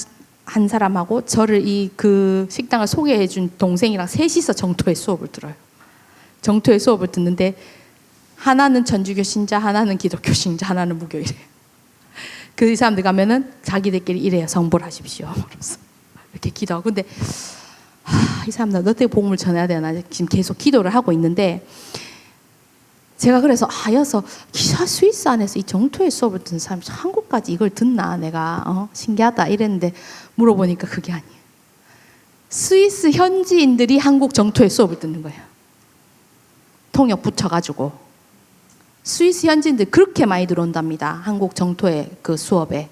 Speaker 1: 한 사람하고 저를 그 식당을 소개해 준 동생이랑 셋이서 정토회 수업을 들어요. 정토회 수업을 듣는데 하나는 천주교 신자, 하나는 기독교 신자, 하나는 무교이래요. 그 사람들 가면은 자기들끼리 이래요. 성불 하십시오. 이렇게 기도하고. 근데 이 사람들 어떻게 복음을 전해야 되나 지금 계속 기도를 하고 있는데 제가 그래서 여서 스위스 안에서 이 정토의 수업을 듣는 사람이 한국까지 이걸 듣나 내가 신기하다 이랬는데 물어보니까 그게 아니에요. 스위스 현지인들이 한국 정토의 수업을 듣는 거예요. 통역 붙여가지고 스위스 현지인들 그렇게 많이 들어온답니다. 한국 정토의 그 수업에.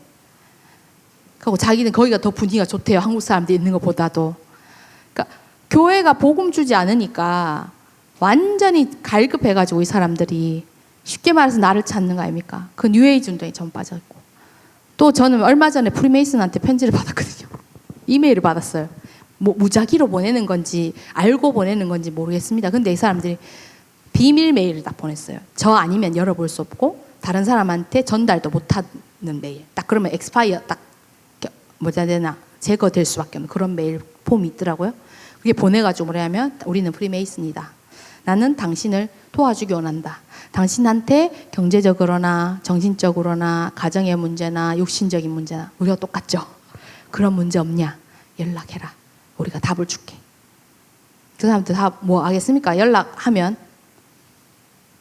Speaker 1: 그리고 자기는 거기가 더 분위기가 좋대요. 한국 사람들이 있는 것보다도. 그러니까 교회가 복음 주지 않으니까 완전히 갈급해가지고 이 사람들이 쉽게 말해서 나를 찾는 거 아닙니까? 그 뉴에이지 운동에 전 빠져있고. 또 저는 얼마 전에 프리메이슨한테 편지를 받았거든요. 이메일을 받았어요. 뭐 무작위로 보내는 건지 알고 보내는 건지 모르겠습니다. 근데 이 사람들이 비밀 메일을 딱 보냈어요. 저 아니면 열어볼 수 없고 다른 사람한테 전달도 못하는 메일. 딱 그러면 엑스파이어 딱 뭐라 해야 되나 제거될 수밖에 없는 그런 메일 폼이 있더라고요. 그게 보내가지고 뭐냐면 우리는 프리메이슨이다. 나는 당신을 도와주기 원한다. 당신한테 경제적으로나 정신적으로나 가정의 문제나 육신적인 문제나 우리가 똑같죠. 그런 문제 없냐? 연락해라. 우리가 답을 줄게. 그 사람들 다 뭐 하겠습니까? 연락하면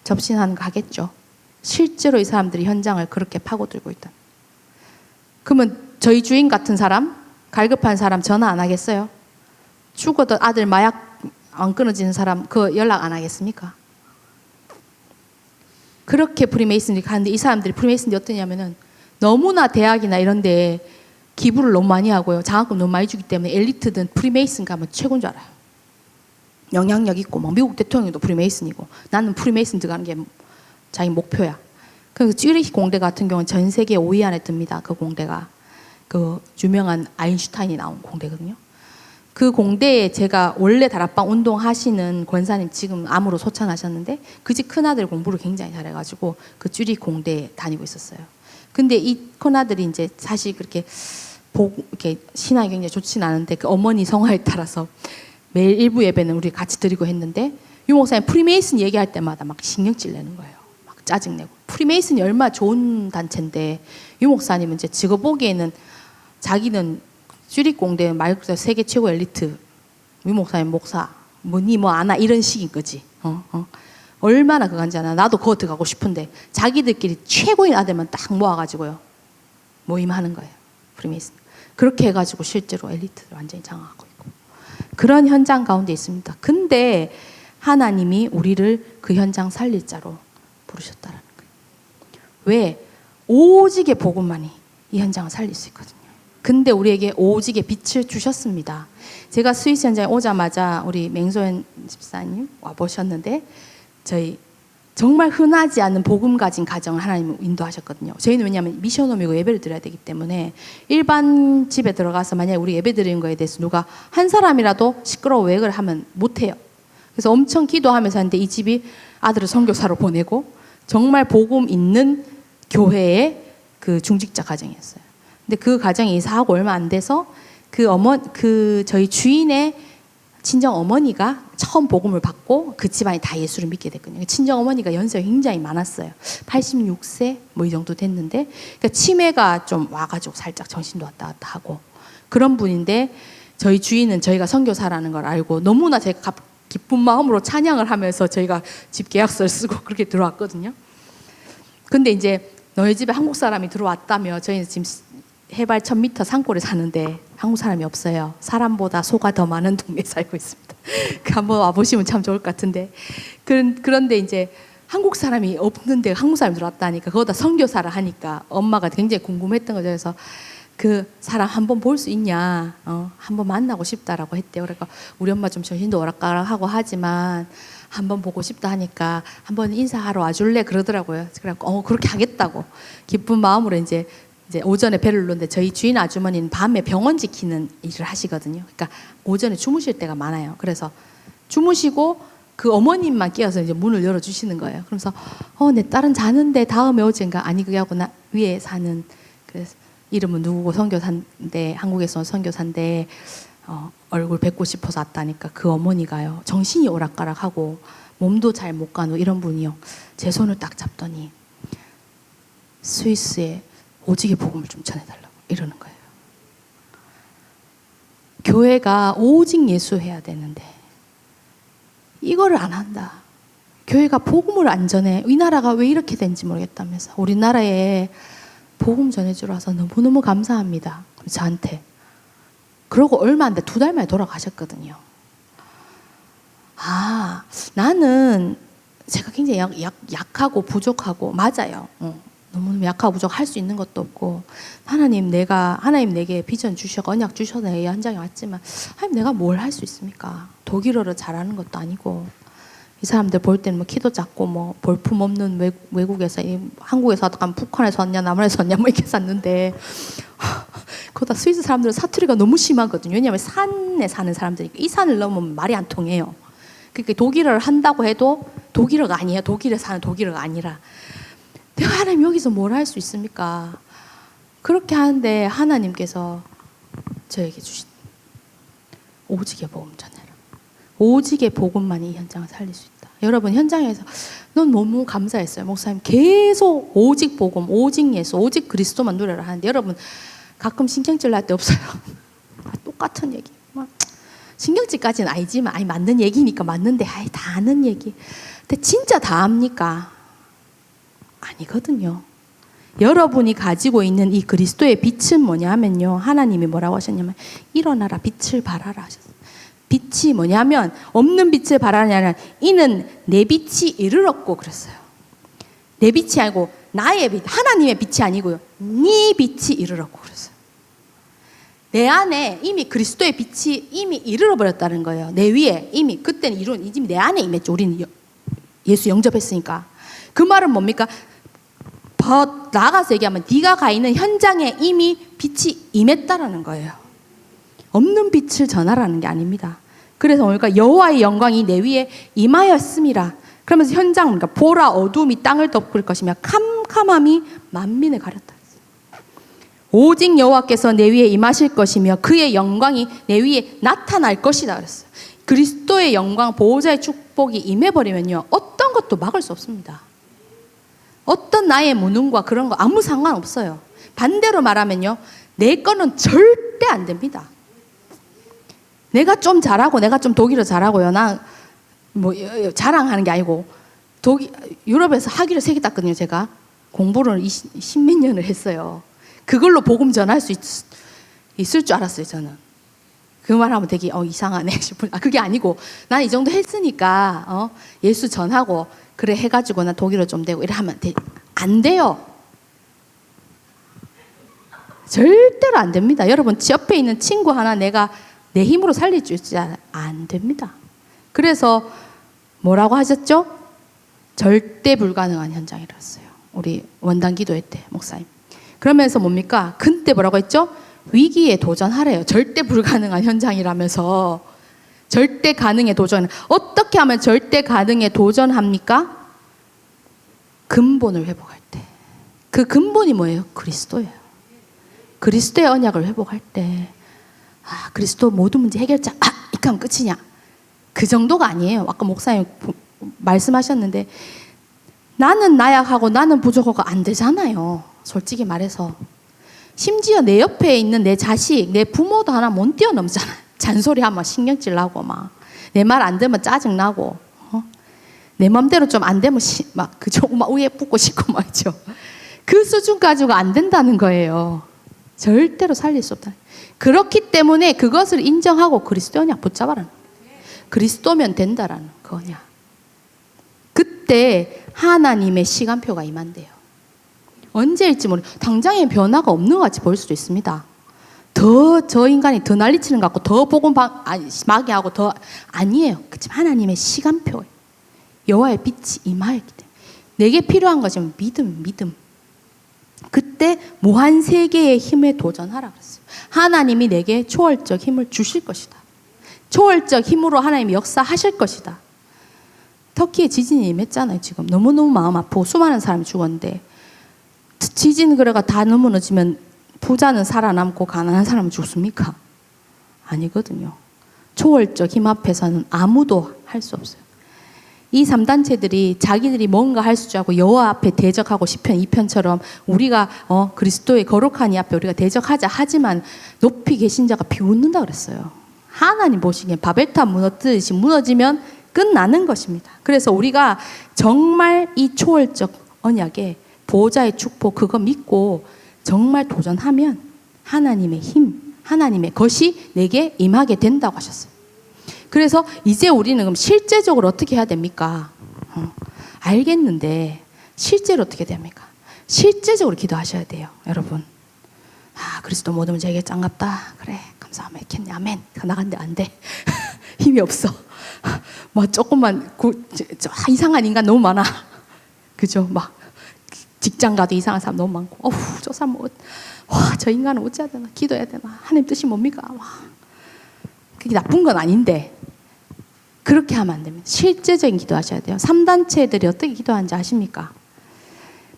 Speaker 1: 접신하는 거 하겠죠. 실제로 이 사람들이 현장을 그렇게 파고들고 있다. 그러면 저희 주인 같은 사람, 갈급한 사람 전화 안 하겠어요? 죽어도 아들 마약 안 끊어지는 사람 그 연락 안 하겠습니까? 그렇게 프리메이슨들이 가는데 이 사람들이 프리메이슨들이 어떠냐면은 너무나 대학이나 이런 데 기부를 너무 많이 하고요. 장학금 너무 많이 주기 때문에 엘리트든 프리메이슨 가면 최고인 줄 알아요. 영향력 있고 뭐 미국 대통령도 프리메이슨이고 나는 프리메이슨 들어가는 게 자기 목표야. 그 찌리히 공대 같은 경우는 전 세계 5위 안에 듭니다. 그 공대가 그 유명한 아인슈타인이 나온 공대거든요. 그 공대에 제가 원래 다락방 운동하시는 권사님 지금 암으로 소천하셨는데 그 집 큰아들 공부를 굉장히 잘해가지고 그 쭈리 공대에 다니고 있었어요. 근데 이 큰아들이 이제 사실 그렇게 이렇게 신앙이 굉장히 좋진 않은데 그 어머니 성화에 따라서 매일 일부 예배는 우리 같이 드리고 했는데 유 목사님 프리메이슨 얘기할 때마다 막 신경질 내는 거예요. 막 짜증내고. 프리메이슨이 얼마나 좋은 단체인데 유 목사님은 이제 지가 보기에는 자기는 쭈릭 공대 말 그대로 세계 최고 엘리트 유 목사님 목사 뭐니 뭐 아나 이런 식인 거지. 얼마나 그건지 아나. 나도 그거 들어가고 싶은데 자기들끼리 최고인 아들만 딱 모아가지고요 모임하는 거예요. 프리메이슨. 그렇게 해가지고 실제로 엘리트를 완전히 장악하고 있고 그런 현장 가운데 있습니다. 근데 하나님이 우리를 그 현장 살릴 자로 부르셨다라는 거예요. 왜? 오직의 복음만이 이 현장을 살릴 수 있거든요. 근데 우리에게 오직의 빛을 주셨습니다. 제가 스위스 현장에 오자마자 우리 맹소연 집사님 와보셨는데 저희 정말 흔하지 않은 복음 가진 가정을 하나님은 인도하셨거든요. 저희는 왜냐하면 미션홈이고 예배를 드려야 되기 때문에 일반 집에 들어가서 만약에 우리 예배 드리는 거에 대해서 누가 한 사람이라도 시끄러워 외역을 하면 못해요. 그래서 엄청 기도하면서 하는데 이 집이 아들을 선교사로 보내고 정말 복음 있는 교회의 그 중직자 가정이었어요. 근데 그 가정이 이사하고 얼마 안 돼서 저희 주인의 친정 어머니가 처음 복음을 받고 그 집안이 다 예수를 믿게 됐거든요. 친정 어머니가 연세가 굉장히 많았어요. 86세 뭐 이 정도 됐는데, 그러니까 치매가 좀 와가지고 살짝 정신도 왔다 갔다 하고 그런 분인데, 저희 주인은 저희가 선교사라는 걸 알고 너무나 제가 기쁜 마음으로 찬양을 하면서 저희가 집 계약서를 쓰고 그렇게 들어왔거든요. 근데 이제 너희 집에 한국 사람이 들어왔다며, 저희는 지금 해발 1000m 산골에 사는데 한국 사람이 없어요. 사람보다 소가 더 많은 동네에 살고 있습니다. 한번 와보시면 참 좋을 것 같은데, 그런데 이제 한국 사람이 없는데 한국 사람이 들어왔다니까, 그거다 선교사를 하니까 엄마가 굉장히 궁금했던 거죠. 그래서 그 사람 한번 볼 수 있냐, 한번 만나고 싶다라고 했대요. 그러니까 우리 엄마 좀 정신도 오락가락하고 하지만 한번 보고 싶다 하니까 한번 인사하러 와줄래 그러더라고요. 그래갖고 그렇게 하겠다고 기쁜 마음으로 이제 오전에 배를 놓는데, 저희 주인 아주머니는 밤에 병원 지키는 일을 하시거든요. 그러니까 오전에 주무실 때가 많아요. 그래서 주무시고 그 어머님만 깨어서 이제 문을 열어주시는 거예요. 그러면서 내 딸은 자는데 다음에 오지인가, 아니 그게 하고 위에 사는, 그래서 이름은 누구고 선교사인데, 한국에서 온 선교사인데 얼굴 뵙고 싶어서 왔다니까, 그 어머니가요 정신이 오락가락하고 몸도 잘 못 가는 이런 분이요, 제 손을 딱 잡더니 스위스에 오직의 복음을 좀 전해달라고 이러는 거예요. 교회가 오직 예수 해야 되는데 이거를 안 한다. 교회가 복음을 안 전해. 이 나라가 왜 이렇게 된지 모르겠다면서 우리나라에 복음 전해주러 와서 너무너무 감사합니다. 저한테. 그러고 얼마 안 돼 2달 만에 돌아가셨거든요. 나는 제가 굉장히 약하고 부족하고, 맞아요. 너무 약하고 부족할 수 있는 것도 없고, 하나님 내게 비전 주셔서 언약 주셔서 내 현장에 왔지만, 하나님 내가 뭘 할 수 있습니까? 독일어를 잘하는 것도 아니고, 이 사람들 볼 때는 뭐 키도 작고 뭐 볼품 없는 외국에서, 한국에서 왔다가 북한에서 왔냐 남한에서 왔냐 뭐 이렇게 샀는데, 그거다 스위스 사람들은 사투리가 너무 심하거든요. 왜냐하면 산에 사는 사람들이니까. 이 산을 넘으면 말이 안 통해요. 그러니까 독일어를 한다고 해도 독일어가 아니에요. 독일에 사는 독일어가 아니라. 내가 하나님 여기서 뭘 할 수 있습니까? 그렇게 하는데 하나님께서 저에게 주신 오직의 복음 전해라. 오직의 복음만이 이 현장을 살릴 수 있다. 여러분 현장에서 넌 너무 감사했어요. 목사님 계속 오직 복음, 오직 예수, 오직 그리스도만 누려라 하는데, 여러분 가끔 신경질 날 때 없어요? 똑같은 얘기. 신경질까지는 아니지만 맞는 얘기니까 맞는데 다 아는 얘기. 근데 진짜 다 압니까? 아니거든요. 여러분이 가지고 있는 이 그리스도의 빛은 뭐냐면요, 하나님이 뭐라고 하셨냐면 일어나라 빛을 발하라 하셨어요. 빛이 뭐냐면 없는 빛을 발하느냐 아니라 이는 내 빛이 이르렀고 그랬어요. 내 빛이 아니고 나의 빛, 하나님의 빛이 아니고요, 네 빛이 이르렀고 그랬어요. 내 안에 이미 그리스도의 빛이 이미 이르러 버렸다는 거예요. 내 위에 이미, 그때는 이미 내 안에 임했죠. 우리는 예수 영접했으니까. 그 말은 뭡니까? 더 나아가서 얘기하면 네가 가 있는 현장에 이미 빛이 임했다라는 거예요. 없는 빛을 전하라는 게 아닙니다. 그래서 뭡니까? 여호와의 영광이 내 위에 임하였음이라. 그러면서 현장, 그러니까 보라 어둠이 땅을 덮을 것이며 캄캄함이 만민을 가렸다. 오직 여호와께서 내 위에 임하실 것이며 그의 영광이 내 위에 나타날 것이다 그랬어요. 그리스도의 영광, 보호자의 축복이 임해버리면요, 어떤 것도 막을 수 없습니다. 어떤 나의 무능과 그런 거 아무 상관없어요. 반대로 말하면요, 내 거는 절대 안 됩니다. 내가 좀 잘하고 내가 좀 독일어 잘하고요, 나 뭐 자랑하는 게 아니고, 유럽에서 학위를 3개 땄거든요. 제가 공부를 10몇 년을 했어요. 그걸로 복음 전할 수 있을 줄 알았어요. 저는 그 말하면 되게 이상하네 싶은, 그게 아니고 난 이 정도 했으니까 예수 전하고 그래 해가지고 나 독일어 좀 되고 이래 하면 안 돼요. 절대로 안 됩니다. 여러분 옆에 있는 친구 하나 내가 내 힘으로 살릴 줄 있지 않아요? 안 됩니다. 그래서 뭐라고 하셨죠? 절대 불가능한 현장이었어요. 우리 원단 기도회 때 목사님. 그러면서 뭡니까? 그때 뭐라고 했죠? 위기에 도전하래요. 절대 불가능한 현장이라면서. 절대 가능에 도전. 어떻게 하면 절대 가능에 도전합니까? 근본을 회복할 때. 그 근본이 뭐예요? 그리스도예요. 그리스도의 언약을 회복할 때 그리스도 모든 문제 해결자 이렇게 하면 끝이냐? 그 정도가 아니에요. 아까 목사님 말씀하셨는데 나는 나약하고 나는 부족하고 안 되잖아요. 솔직히 말해서. 심지어 내 옆에 있는 내 자식, 내 부모도 하나 못 뛰어넘잖아요. 잔소리하면 신경질 나고 막 내 말 안 되면 짜증 나고 내 맘대로 좀 안 되면 막 위에 붙고 싶고 말이죠. 그 수준 가지고 안 된다는 거예요. 절대로 살릴 수 없다. 그렇기 때문에 그것을 인정하고 그리스도 언약 붙잡아라는 거예요. 그리스도면 된다라는 거냐. 그때 하나님의 시간표가 임한대요. 언제일지 당장의 변화가 없는 것 같이 보일 수도 있습니다. 더 저 인간이 더 난리치는 것 같고 더 복음 마귀 하고 더 아니에요. 그렇지만 하나님의 시간표예요. 여호와의 빛이 임하였기 때문에 내게 필요한 것이 믿음. 그때 무한 세계의 힘에 도전하라 그랬어요. 하나님이 내게 초월적 힘을 주실 것이다. 초월적 힘으로 하나님이 역사하실 것이다. 터키에 지진이 임했잖아요. 지금 너무너무 마음 아프고 수많은 사람이 죽었는데 지진 그래가 다 무너지면 부자는 살아남고 가난한 사람은 죽습니까? 아니거든요. 초월적 힘 앞에서는 아무도 할 수 없어요. 이 3단체들이 자기들이 뭔가 할 수 있고 여호와 앞에 대적하고 시편 2편처럼 우리가 그리스도의 거룩한 이 앞에 우리가 대적하자 하지만 높이 계신 자가 비웃는다 그랬어요. 하나님 보시기에 바벨탑 무너뜨듯이 무너지면 끝나는 것입니다. 그래서 우리가 정말 이 초월적 언약에 보호자의 축복 그거 믿고 정말 도전하면 하나님의 힘, 하나님의 것이 내게 임하게 된다고 하셨어요. 그래서 이제 우리는 그럼 실제적으로 어떻게 해야 됩니까? 알겠는데 실제로 어떻게 됩니까? 실제적으로 기도하셔야 돼요, 여러분. 그리스도 모든 문제 해결 짱갑다. 그래, 감사하면 했겠네. 아멘. 나간데 안 돼. 힘이 없어. 조금만 이상한 인간 너무 많아. 그죠? 막 직장 가도 이상한 사람 너무 많고. 저 사람 저 인간은 어찌해야 되나? 기도해야 되나? 하나님 뜻이 뭡니까? 그게 나쁜 건 아닌데 그렇게 하면 안 됩니다. 실제적인 기도하셔야 돼요. 3단체들이 어떻게 기도하는지 아십니까?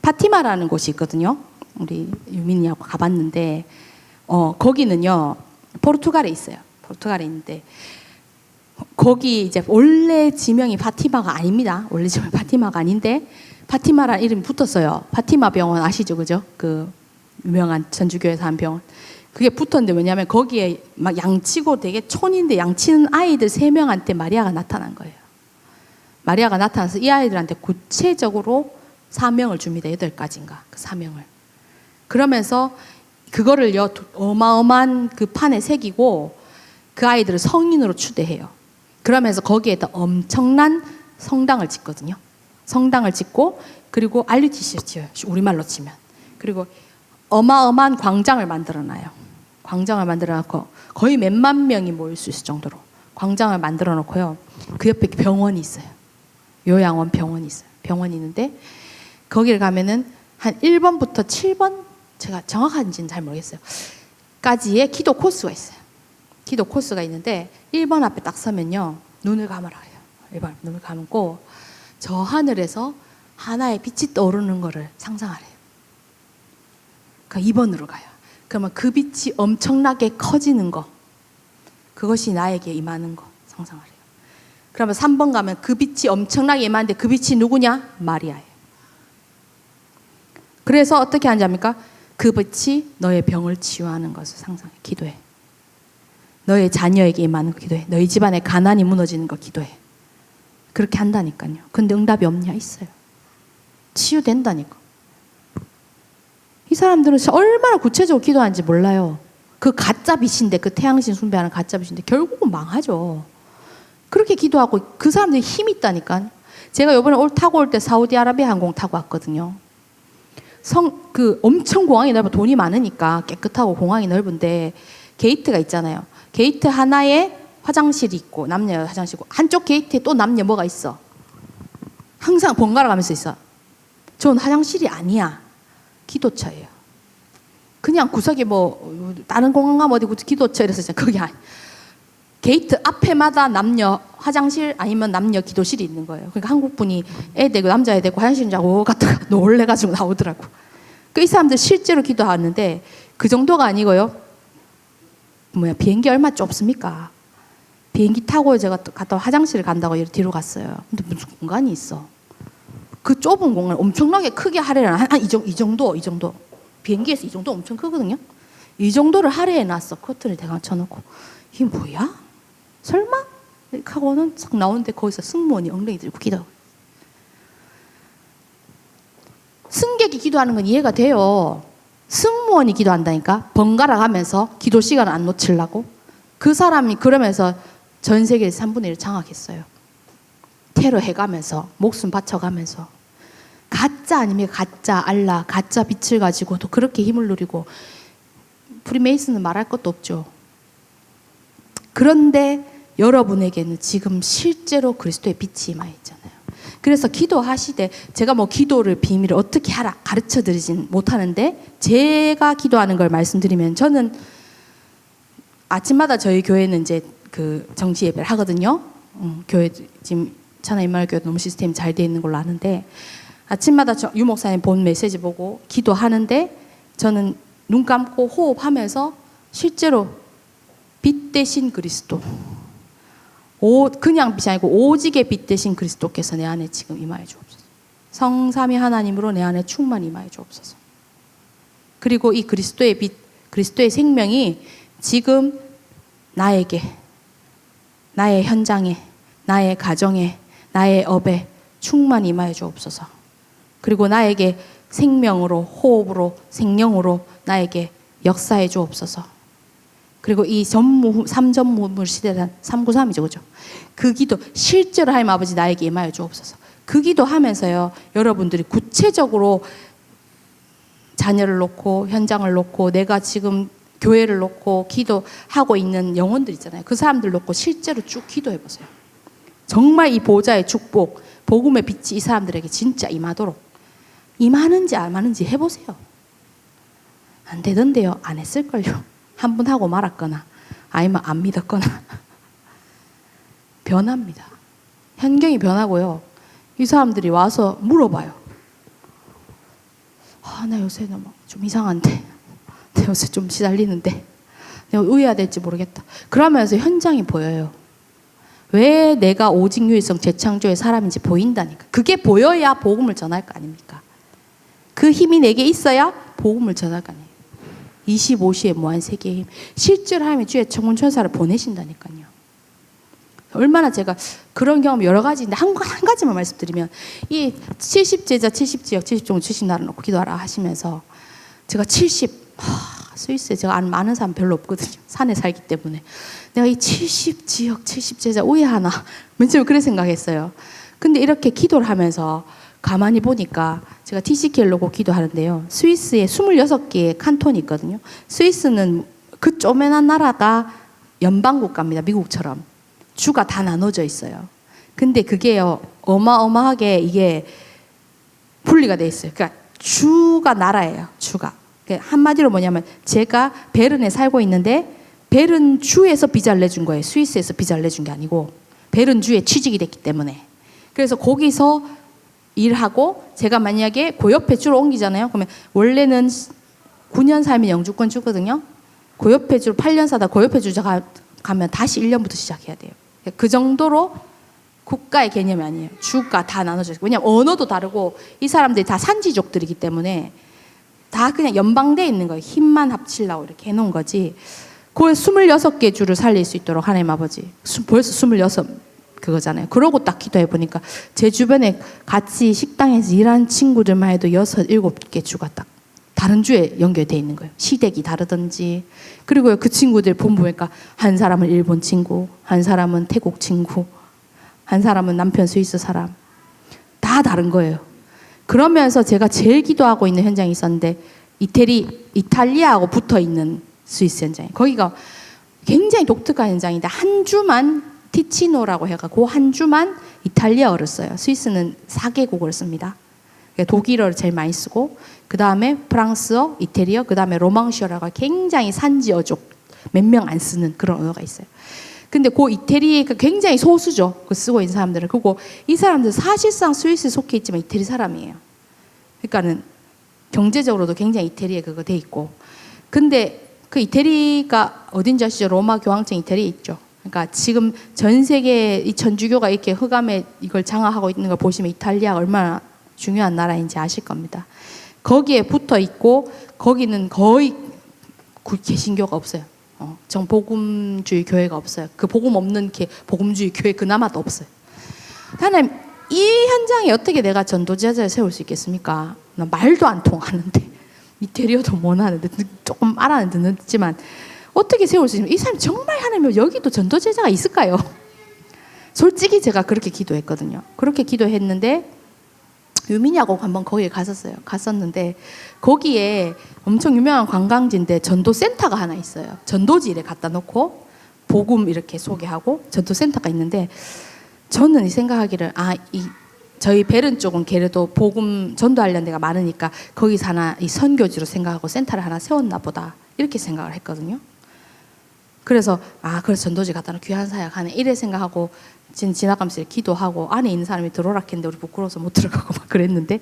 Speaker 1: 파티마라는 곳이 있거든요. 우리 유민이하고 가봤는데 거기는요 포르투갈에 있어요. 포르투갈에 있는데 거기 이제 원래 지명이 파티마가 아닙니다. 원래 지명이 파티마가 아닌데 파티마라는 이름이 붙었어요. 파티마 병원 아시죠, 그죠? 그 유명한 전주교회에서 한 병원. 그게 붙었는데 왜냐하면 거기에 막 양치고 되게 촌인데 양치는 아이들 3명한테 마리아가 나타난 거예요. 마리아가 나타나서 이 아이들한테 구체적으로 사명을 줍니다. 8가지인가 그 사명을. 그러면서 그거를 어마어마한 그 판에 새기고 그 아이들을 성인으로 추대해요. 그러면서 거기에다 엄청난 성당을 짓거든요. 성당을 짓고 그리고 RUTC를 지어요. 우리말로 치면. 그리고 어마어마한 광장을 만들어놔요. 광장을 만들어놓고 거의 몇만 명이 모일 수 있을 정도로 광장을 만들어놓고요. 그 옆에 병원이 있어요. 요양원 병원이 있어요. 병원이 있는데 거기를 가면은 한 1번부터 7번 제가 정확한지는 잘 모르겠어요. 까지의 기도 코스가 있어요. 기도 코스가 있는데 1번 앞에 딱 서면요. 눈을 감으라 그래요. 1번 눈을 감고 저 하늘에서 하나의 빛이 떠오르는 거를 상상하래요. 그러니까 2번으로 가요. 그러면 그 빛이 엄청나게 커지는 거, 그것이 나에게 임하는 거 상상하래요. 그러면 3번 가면 그 빛이 엄청나게 임하는데 그 빛이 누구냐? 마리아예요. 그래서 어떻게 하는지 압니까? 그 빛이 너의 병을 치유하는 것을 상상해. 기도해. 너의 자녀에게 임하는 거 기도해. 너희 집안의 가난이 무너지는 거 기도해. 그렇게 한다니까요. 근데 응답이 없냐? 있어요. 치유된다니까. 이 사람들은 얼마나 구체적으로 기도하는지 몰라요. 그 가짜 빛인데, 그 태양신 숭배하는 가짜 빛인데 결국은 망하죠. 그렇게 기도하고 그 사람들이 힘이 있다니까. 제가 이번에 타고 올 때 사우디아라비아 항공 타고 왔거든요. 엄청 공항이 넓어. 돈이 많으니까 깨끗하고 공항이 넓은데 게이트가 있잖아요. 게이트 하나에 화장실이 있고 남녀 화장실 있고 한쪽 게이트에 또 남녀 뭐가 있어. 항상 번갈아 가면서 있어. 전 화장실이 아니야. 기도처예요. 그냥 구석에 다른 공항 가면 어디 기도처 이래서 거기 아니. 게이트 앞에마다 남녀 화장실 아니면 남녀 기도실이 있는 거예요. 그러니까 한국 분이 애 되고 남자 애 되고 화장실 자고 갔다가 놀래가지고 나오더라고. 이 사람들 실제로 기도하는데 그 정도가 아니고요. 비행기 얼마 좁습니까? 비행기 타고 제가 갔다 화장실 간다고 뒤로 갔어요. 근데 무슨 공간이 있어. 그 좁은 공간 엄청나게 크게 할애를 이 정도. 비행기에서 이 정도 엄청 크거든요. 이 정도를 할애해놨어. 커튼을 대강 쳐놓고. 이게 뭐야? 설마? 이렇게 하고는 싹 나오는데 거기서 승무원이 엉덩이 들고 기도하고. 승객이 기도하는 건 이해가 돼요. 승무원이 기도한다니까. 번갈아 가면서 기도 시간을 안 놓치려고. 그 사람이 그러면서 전 세계에서 3분의 1을 장악했어요. 테러해가면서 목숨 바쳐가면서 가짜 아니면 가짜 알라 가짜 빛을 가지고도 그렇게 힘을 누리고 프리메이슨은 말할 것도 없죠. 그런데 여러분에게는 지금 실제로 그리스도의 빛이 임하 있잖아요. 그래서 기도하시되 제가 기도를 비밀을 어떻게 하라 가르쳐 드리진 못하는데 제가 기도하는 걸 말씀드리면 저는 아침마다 저희 교회는 이제 그 정시 예배를 하거든요. 교회 지금 천하임마을교회 너무 시스템이 잘 돼 있는 걸로 아는데 아침마다 유 목사님 본 메시지 보고 기도하는데 저는 눈 감고 호흡하면서 실제로 빛 대신 그리스도 그냥 빛이 아니고 오직의 빛 대신 그리스도께서 내 안에 지금 임하여 주옵소서. 성삼위 하나님으로 내 안에 충만히 임하여 주옵소서. 그리고 이 그리스도의 빛, 그리스도의 생명이 지금 나에게, 나의 현장에, 나의 가정에, 나의 업에 충만히 임하여 주옵소서. 그리고 나에게 생명으로, 호흡으로, 생명으로 나에게 역사해 주옵소서. 그리고 이 삼전무물 시대란 393이죠, 그죠? 그 기도 실제로 하나님 아버지 나에게 임하여 주옵소서. 그 기도하면서요, 여러분들이 구체적으로 자녀를 놓고 현장을 놓고 내가 지금 교회를 놓고 기도하고 있는 영혼들 있잖아요. 그 사람들 놓고 실제로 쭉 기도해 보세요. 정말 이 보좌의 축복, 복음의 빛이 이 사람들에게 진짜 임하도록 임하는지 안 임하는지 해보세요. 안 되던데요. 안 했을걸요. 한 번 하고 말았거나 아니면 안 믿었거나 변합니다. 환경이 변하고요. 이 사람들이 와서 물어봐요. 나 요새 좀 이상한데 내가 요새 좀 시달리는데 내가 의해야 될지 모르겠다. 그러면서 현장이 보여요. 왜 내가 오직 유일성 재창조의 사람인지 보인다니까. 그게 보여야 복음을 전할 거 아닙니까? 그 힘이 내게 있어야 복음을 전할 거 아니에요. 25시의 무한 세계의 힘. 실제로 하나님이 주의 청혼 천사를 보내신다니까요. 얼마나 제가 그런 경험 여러 가지인데 한 가지만 말씀드리면 이 70제자 70지역 70종 70나라 놓고 기도하라 하시면서 제가 스위스에 제가 아는 많은 사람 별로 없거든요. 산에 살기 때문에 내가 이 70지역 70제자 우회하나 맨 처음에 그래 생각했어요. 근데 이렇게 기도를 하면서 가만히 보니까 제가 TCK를 놓고 기도하는데요. 스위스에 26개의 칸톤이 있거든요. 스위스는 그 쪼매난 나라가 연방국가입니다. 미국처럼. 주가 다 나눠져 있어요. 근데 그게요, 어마어마하게 이게 분리가 돼 있어요. 그러니까 주가 나라예요. 주가. 한마디로 뭐냐면 제가 베른에 살고 있는데 베른 주에서 비자를 내준 거예요. 스위스에서 비자를 내준 게 아니고 베른 주에 취직이 됐기 때문에. 그래서 거기서 일하고 제가 만약에 그 옆에 주로 옮기잖아요. 그러면 원래는 9년 살면 영주권 주거든요. 그 옆에 주 8년 사다 그 옆에 주 가면 다시 1년부터 시작해야 돼요. 그 정도로 국가의 개념이 아니에요. 주가 다 나눠져 있고. 왜냐하면 언어도 다르고 이 사람들이 다 산지족들이기 때문에 다 그냥 연방되어 있는 거예요. 힘만 합치려고 이렇게 해놓은 거지. 그 26개 주를 살릴 수 있도록 하나님 아버지 벌써 26 그거잖아요. 그러고 딱 기도해 보니까 제 주변에 같이 식당에서 일하는 친구들만 해도 6, 7개 주가 딱 다른 주에 연결되어 있는 거예요. 시댁이 다르든지. 그리고 그 친구들 보니까 한 사람은 일본 친구, 한 사람은 태국 친구, 한 사람은 남편 스위스 사람. 다 다른 거예요. 그러면서 제가 제일 기도하고 있는 현장이 있었는데 이탈리아하고 붙어있는 스위스 현장이에요. 거기가 굉장히 독특한 현장인데 한 주만 티치노라고 해가지고 한 주만 이탈리아어를 써요. 스위스는 4개국어를 씁니다. 독일어를 제일 많이 쓰고 그 다음에 프랑스어, 이태리어, 그 다음에 로망시어라고 굉장히 산지어족 몇 명 안 쓰는 그런 언어가 있어요. 근데 그 이태리가 굉장히 소수죠. 그 쓰고 있는 사람들은. 그리고 이 사람들 사실상 스위스에 속해 있지만 이태리 사람이에요. 그러니까는 경제적으로도 굉장히 이태리에 그거 돼 있고 근데 그 이태리가 어딘지 아시죠? 로마 교황청 이태리에 있죠. 그러니까 지금 전 세계 이 천주교가 이렇게 흑암에 이걸 장악하고 있는 걸 보시면 이탈리아가 얼마나 중요한 나라인지 아실 겁니다. 거기에 붙어 있고 거기는 거의 개신교가 없어요. 정복음주의 교회가 없어요. 그 복음 없는 복음주의 교회 그나마도 없어요. 하나님, 이 현장에 어떻게 내가 전도제자를 세울 수 있겠습니까? 나 말도 안 통하는데 이태리어도 못하는데 조금 알아는 듣지만 어떻게 세울 수 있습니까? 이 사람 정말 하나님 여기도 전도제자가 있을까요? 솔직히 제가 그렇게 기도했거든요. 그렇게 기도했는데 유민이하고 한번 거기에 갔었는데 거기에 엄청 유명한 관광지인데 전도센터가 하나 있어요. 전도지를 갖다 놓고 복음 이렇게 소개하고 전도센터가 있는데 저는 이 생각하기를 저희 베른 쪽은 그래도 복음 전도하려는 데가 많으니까 거기서 하나 이 선교지로 생각하고 센터를 하나 세웠나 보다 이렇게 생각을 했거든요. 그래서 그래서 전도지 갖다 놓고 귀한 사역 하네 이래 생각하고 지나가면서 기도하고 안에 있는 사람이 들어오라 했는데 우리 부끄러워서 못 들어가고 막 그랬는데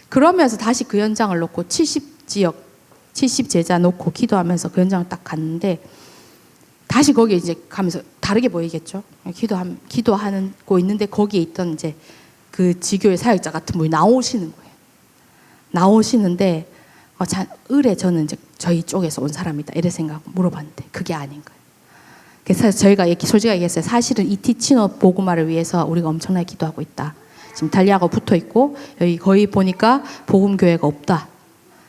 Speaker 1: 그러면서 다시 그 현장을 놓고 70제자 놓고 기도하면서 그 현장을 딱 갔는데 다시 거기에 이제 가면서 다르게 보이겠죠. 기도하고 있는데 거기에 있던 이제 그 지교의 사역자 같은 분이 나오시는 거예요. 나오시는데 의뢰 저는 이제 저희 쪽에서 온 사람이다 이래 생각하고 물어봤는데 그게 아닌 거예요. 그래서 저희가 솔직하게 얘기했어요. 사실은 이 티치노 복음화를 위해서 우리가 엄청나게 기도하고 있다. 지금 이탈리아가 붙어 있고 여기 거의 보니까 복음교회가 없다.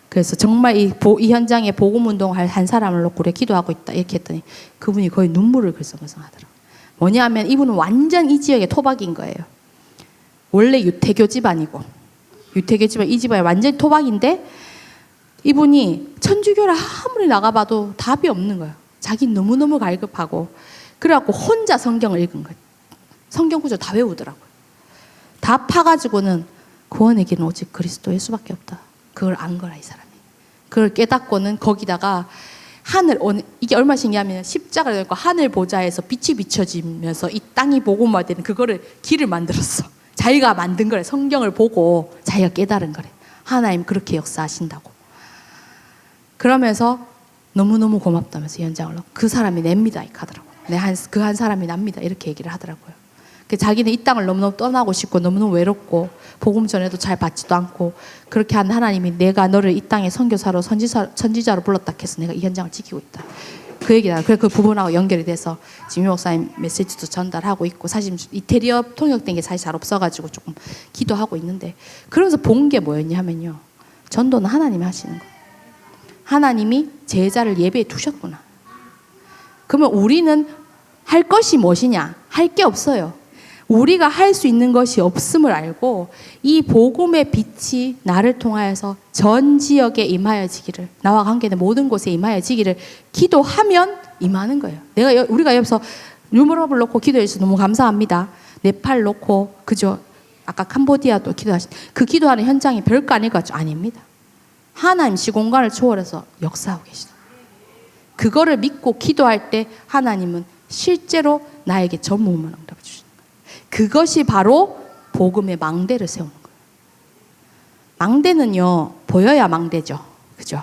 Speaker 1: 그래서 정말 이 현장에 복음 운동을 한 사람을 놓고 우리가 기도하고 있다 이렇게 했더니 그분이 거의 눈물을 글썽글썽하더라고요. 뭐냐면 이분은 완전 이 지역의 토박인 거예요. 원래 유태교 집안이고 유태교 집안 이 집안이 완전 토박인데 이분이 천주교를 아무리 나가봐도 답이 없는 거예요. 자기 너무너무 갈급하고 그래갖고 혼자 성경을 읽은 거예요. 성경 구절 다 외우더라고요. 다 파가지고는 구원의 길은 오직 그리스도 예수밖에 없다. 그걸 안 거라 이 사람이. 그걸 깨닫고는 거기다가 이게 얼마나 신기하면 십자가를 들고 하늘 보좌에서 빛이 비춰지면서 이 땅이 복음화되는 그거를 길을 만들었어. 자기가 만든 거래. 성경을 보고 자기가 깨달은 거래. 하나님 그렇게 역사하신다고. 그러면서 너무너무 고맙다면서 연장을 넣고 그 사람이 냅니다 이렇게 하더라고요. 그 한 사람이 납니다 이렇게 얘기를 하더라고요. 자기는 이 땅을 너무너무 떠나고 싶고 너무너무 외롭고 복음 전에도 잘 받지도 않고 그렇게 한 하나님이 내가 너를 이 땅에 선교사로 선지자로 불렀다 해서 내가 이 현장을 지키고 있다. 그 얘기다. 그래서 그 부분하고 연결이 돼서 지금 목사님 메시지도 전달하고 있고 사실 이태리어 통역된 게 사실 잘 없어가지고 조금 기도하고 있는데 그러면서 본 게 뭐였냐 하면요. 전도는 하나님이 하시는 거예요. 하나님이 제자를 예배에 두셨구나. 그러면 우리는 할 것이 무엇이냐? 할 게 없어요. 우리가 할 수 있는 것이 없음을 알고 이 복음의 빛이 나를 통하여서 전 지역에 임하여지기를 나와 관계된 모든 곳에 임하여지기를 기도하면 임하는 거예요. 우리가 옆에서 유머럽을 놓고 기도해 주셔서 너무 감사합니다. 네팔 놓고 그죠? 아까 캄보디아도 기도하신 그 기도하는 현장이 별거 아닐 것 같죠? 아닙니다. 하나님 시공간을 초월해서 역사하고 계시다. 그거를 믿고 기도할 때 하나님은 실제로 나에게 전무후무한 응답을 주시는 거예요. 그것이 바로 복음의 망대를 세우는 거예요. 망대는요 보여야 망대죠, 그죠?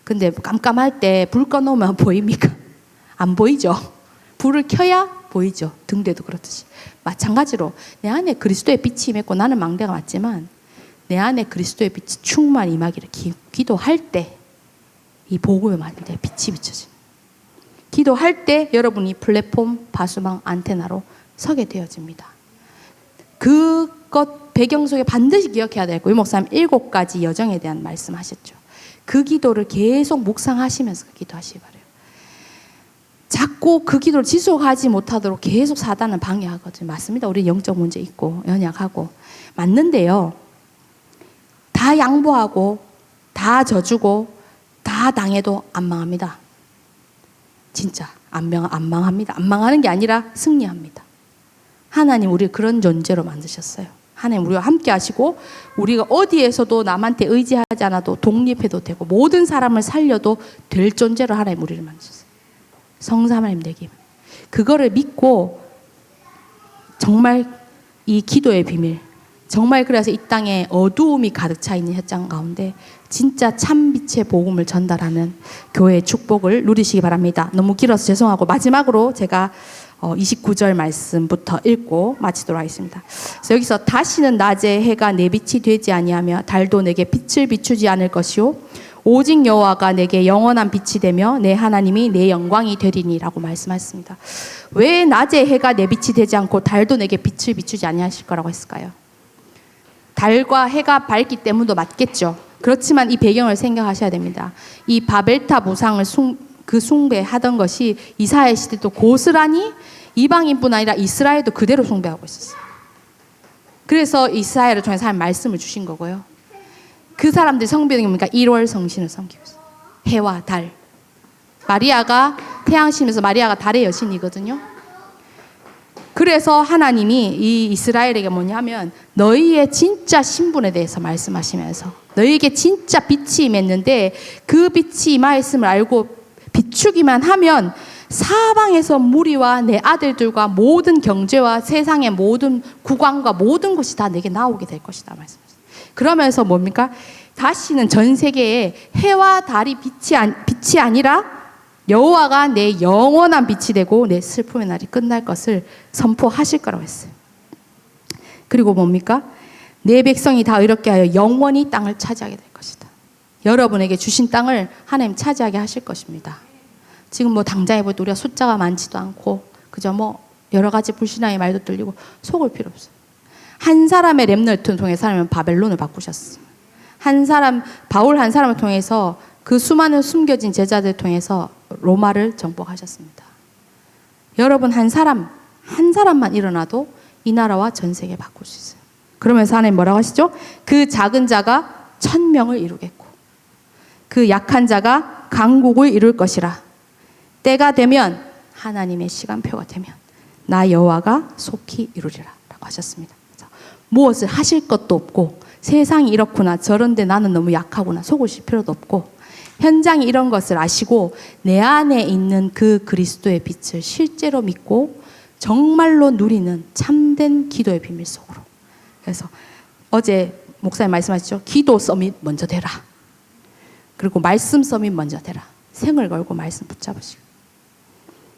Speaker 1: 근데 깜깜할 때 불 꺼놓으면 보입니까? 안 보이죠. 불을 켜야 보이죠. 등대도 그렇듯이 마찬가지로 내 안에 그리스도의 빛이 임했고 나는 망대가 맞지만 내 안에 그리스도의 빛이 충만히 임하기를 기도할 때 이 복음의 망대에 빛이 비춰집니다. 기도할 때 여러분이 플랫폼, 바수망, 안테나로 서게 되어집니다. 그것 배경 속에 반드시 기억해야 되고 이 목사님 7가지 여정에 대한 말씀하셨죠. 그 기도를 계속 묵상하시면서 기도하시기 바래요. 자꾸 그 기도를 지속하지 못하도록 계속 사단은 방해하거든요. 맞습니다. 우리 영적 문제 있고 연약하고 맞는데요. 다 양보하고 다 져주고 다 당해도 안 망합니다. 진짜 안 망합니다. 안 망하는 게 아니라 승리합니다. 하나님 우리를 그런 존재로 만드셨어요. 하나님 우리와 함께 하시고 우리가 어디에서도 남한테 의지하지 않아도 독립해도 되고 모든 사람을 살려도 될 존재로 하나님 우리를 만드셨어요. 성삼 하나님 되기. 그거를 믿고 정말 이 기도의 비밀 정말 그래서 이 땅에 어두움이 가득 차 있는 현장 가운데 진짜 참 빛의 복음을 전달하는 교회의 축복을 누리시기 바랍니다. 너무 길어서 죄송하고 마지막으로 제가 29절 말씀부터 읽고 마치도록 하겠습니다. 그래서 여기서 다시는 낮에 해가 내 빛이 되지 아니하며 달도 내게 빛을 비추지 않을 것이요 오직 여호와가 내게 영원한 빛이 되며 내 하나님이 내 영광이 되리니라고 말씀하셨습니다. 왜 낮에 해가 내 빛이 되지 않고 달도 내게 빛을 비추지 아니하실 거라고 했을까요? 달과 해가 밝기 때문도 맞겠죠. 그렇지만 이 배경을 생각하셔야 됩니다. 이 바벨탑 우상을 숭배하던 것이 이사야 시대도 고스란히 이방인뿐 아니라 이스라엘도 그대로 숭배하고 있었어요. 그래서 이사야를 통해서 하나님 말씀을 주신 거고요. 그 사람들이 섬기는 게 뭡니까? 1월 성신을 섬기고 있어요. 해와 달. 마리아가 태양신에서 마리아가 달의 여신이거든요. 그래서 하나님이 이 이스라엘에게 뭐냐면 너희의 진짜 신분에 대해서 말씀하시면서 너희에게 진짜 빛이 임했는데 그 빛이 임하였음을 알고 비추기만 하면 사방에서 무리와 내 아들들과 모든 경제와 세상의 모든 국왕과 모든 것이 다 내게 나오게 될 것이다 말씀하셨어요. 그러면서 뭡니까? 다시는 전 세계에 해와 달이 빛이 아니라 여호와가 내 영원한 빛이 되고 내 슬픔의 날이 끝날 것을 선포하실 거라고 했어요. 그리고 뭡니까? 내 백성이 다 의롭게 하여 영원히 땅을 차지하게 될 것이다. 여러분에게 주신 땅을 하나님 차지하게 하실 것입니다. 지금 뭐 당장에 보도 우리가 숫자가 많지도 않고 그저 뭐 여러 가지 불신앙의 말도 들리고 속을 필요 없어요. 한 사람의 렘넌트를 통해서 하나님은 바벨론을 바꾸셨어요. 바울 한 사람을 통해서 그 수많은 숨겨진 제자들을 통해서 로마를 정복하셨습니다. 여러분 한 사람만 일어나도 이 나라와 전 세계 바꿀 수 있어요. 그러면서 하나님 뭐라고 하시죠? 그 작은 자가 1000명을 이루겠고 그 약한 자가 강국을 이룰 것이라. 때가 되면 하나님의 시간표가 되면 나 여호와가 속히 이루리라 라고 하셨습니다. 무엇을 하실 것도 없고 세상이 이렇구나 저런데 나는 너무 약하구나 속으실 필요도 없고 현장이 이런 것을 아시고 내 안에 있는 그 그리스도의 빛을 실제로 믿고 정말로 누리는 참된 기도의 비밀 속으로. 그래서 어제 목사님 말씀하셨죠. 기도 서밋 먼저 되라. 그리고 말씀 서밋 먼저 되라. 생을 걸고 말씀 붙잡으시고.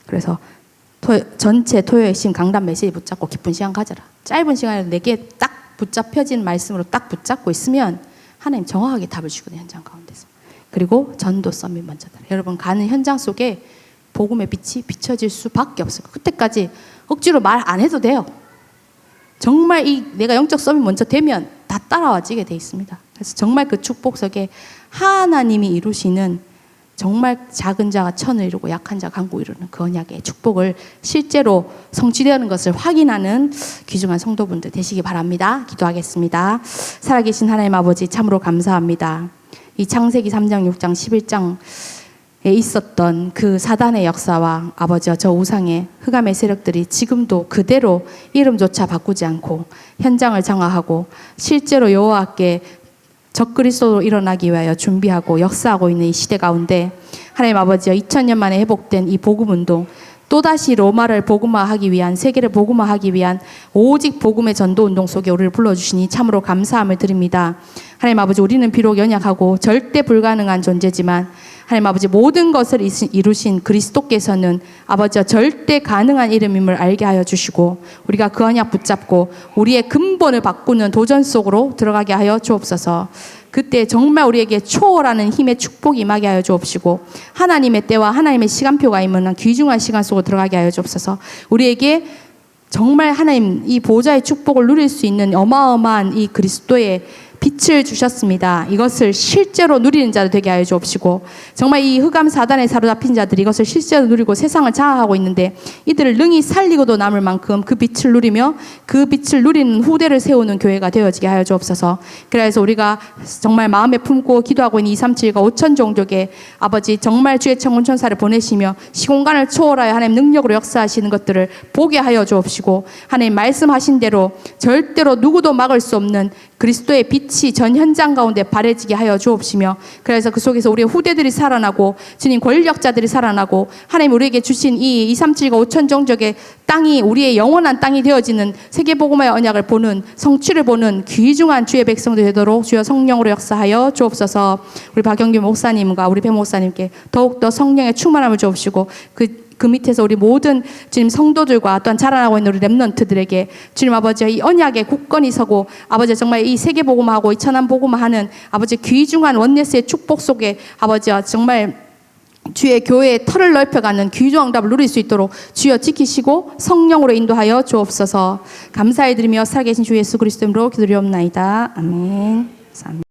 Speaker 1: 그래서 전체 토요일 신 강단 메시지 붙잡고 기쁜 시간 가져라. 짧은 시간에 내게 딱 붙잡혀진 말씀으로 딱 붙잡고 있으면 하나님 정확하게 답을 주거든요. 현장 가운데서. 그리고 전도 서밋 먼저 되라. 여러분 가는 현장 속에 복음의 빛이 비춰질 수밖에 없어요. 그때까지 억지로 말 안 해도 돼요. 정말 내가 영적 서밋 먼저 되면 다 따라와지게 돼 있습니다. 그래서 정말 그 축복 속에 하나님이 이루시는 정말 작은 자가 1000을 이루고 약한 자가 강국을 이루는 그 언약의 축복을 실제로 성취되는 것을 확인하는 귀중한 성도분들 되시기 바랍니다. 기도하겠습니다. 살아계신 하나님 아버지 참으로 감사합니다. 이 창세기 3장, 6장, 11장에 있었던 그 사단의 역사와 아버지와 저 우상의 흑암의 세력들이 지금도 그대로 이름조차 바꾸지 않고 현장을 장악하고 실제로 여호와께 적그리스도로 일어나기 위하여 준비하고 역사하고 있는 이 시대 가운데 하나님 아버지여 2000년 만에 회복된 이 복음운동 또다시 로마를 복음화하기 위한 세계를 복음화하기 위한 오직 복음의 전도운동 속에 우리를 불러주시니 참으로 감사함을 드립니다. 하나님 아버지 우리는 비록 연약하고 절대 불가능한 존재지만 하나님 아버지 모든 것을 이루신 그리스도께서는 아버지와 절대 가능한 이름임을 알게 하여 주시고 우리가 그 언약 붙잡고 우리의 근본을 바꾸는 도전 속으로 들어가게 하여 주옵소서. 그때 정말 우리에게 초월하는 힘의 축복이 임하게 하여 주옵시고 하나님의 때와 하나님의 시간표가 임하는 귀중한 시간 속으로 들어가게 하여 주옵소서. 우리에게 정말 하나님 이 보좌의 축복을 누릴 수 있는 어마어마한 이 그리스도의 빛을 주셨습니다. 이것을 실제로 누리는 자들 되게 하여 주옵시고 정말 이 흑암 사단에 사로잡힌 자들이 이것을 실제로 누리고 세상을 장악하고 있는데 이들을 능히 살리고도 남을 만큼 그 빛을 누리며 그 빛을 누리는 후대를 세우는 교회가 되어지게 하여 주옵소서. 그래서 우리가 정말 마음에 품고 기도하고 있는 237과 5000 종족의 아버지 정말 주의 천군 천사를 보내시며 시공간을 초월하여 하나님 능력으로 역사하시는 것들을 보게 하여 주옵시고 하나님 말씀하신 대로 절대로 누구도 막을 수 없는 그리스도의 빛이 전 현장 가운데 발해지게 하여 주옵시며, 그래서 그 속에서 우리의 후대들이 살아나고 주님 권력자들이 살아나고 하나님 우리에게 주신 이 237과 5천 종족의 땅이 우리의 영원한 땅이 되어지는 세계복음화의 언약을 보는, 성취를 보는 귀중한 주의 백성들 되도록 주여 성령으로 역사하여 주옵소서. 우리 박영규 목사님과 우리 배 목사님께 더욱더 성령의 충만함을 주옵시고, 그 밑에서 우리 모든 주님 성도들과 또한 자라나고 있는 우리 렘넌트들에게 주님 아버지 이 언약에 굳건히 서고, 아버지 정말 이 세계복음화하고 이 천안복음화하는 아버지 귀중한 원네스의 축복 속에 아버지 정말 주의 교회의 털을 넓혀가는 귀중한 응답을 누릴 수 있도록 주여 지키시고 성령으로 인도하여 주옵소서. 감사해드리며 살아계신 주 예수 그리스도 이름으로 기도드리옵나이다. 아멘. 감사합니다.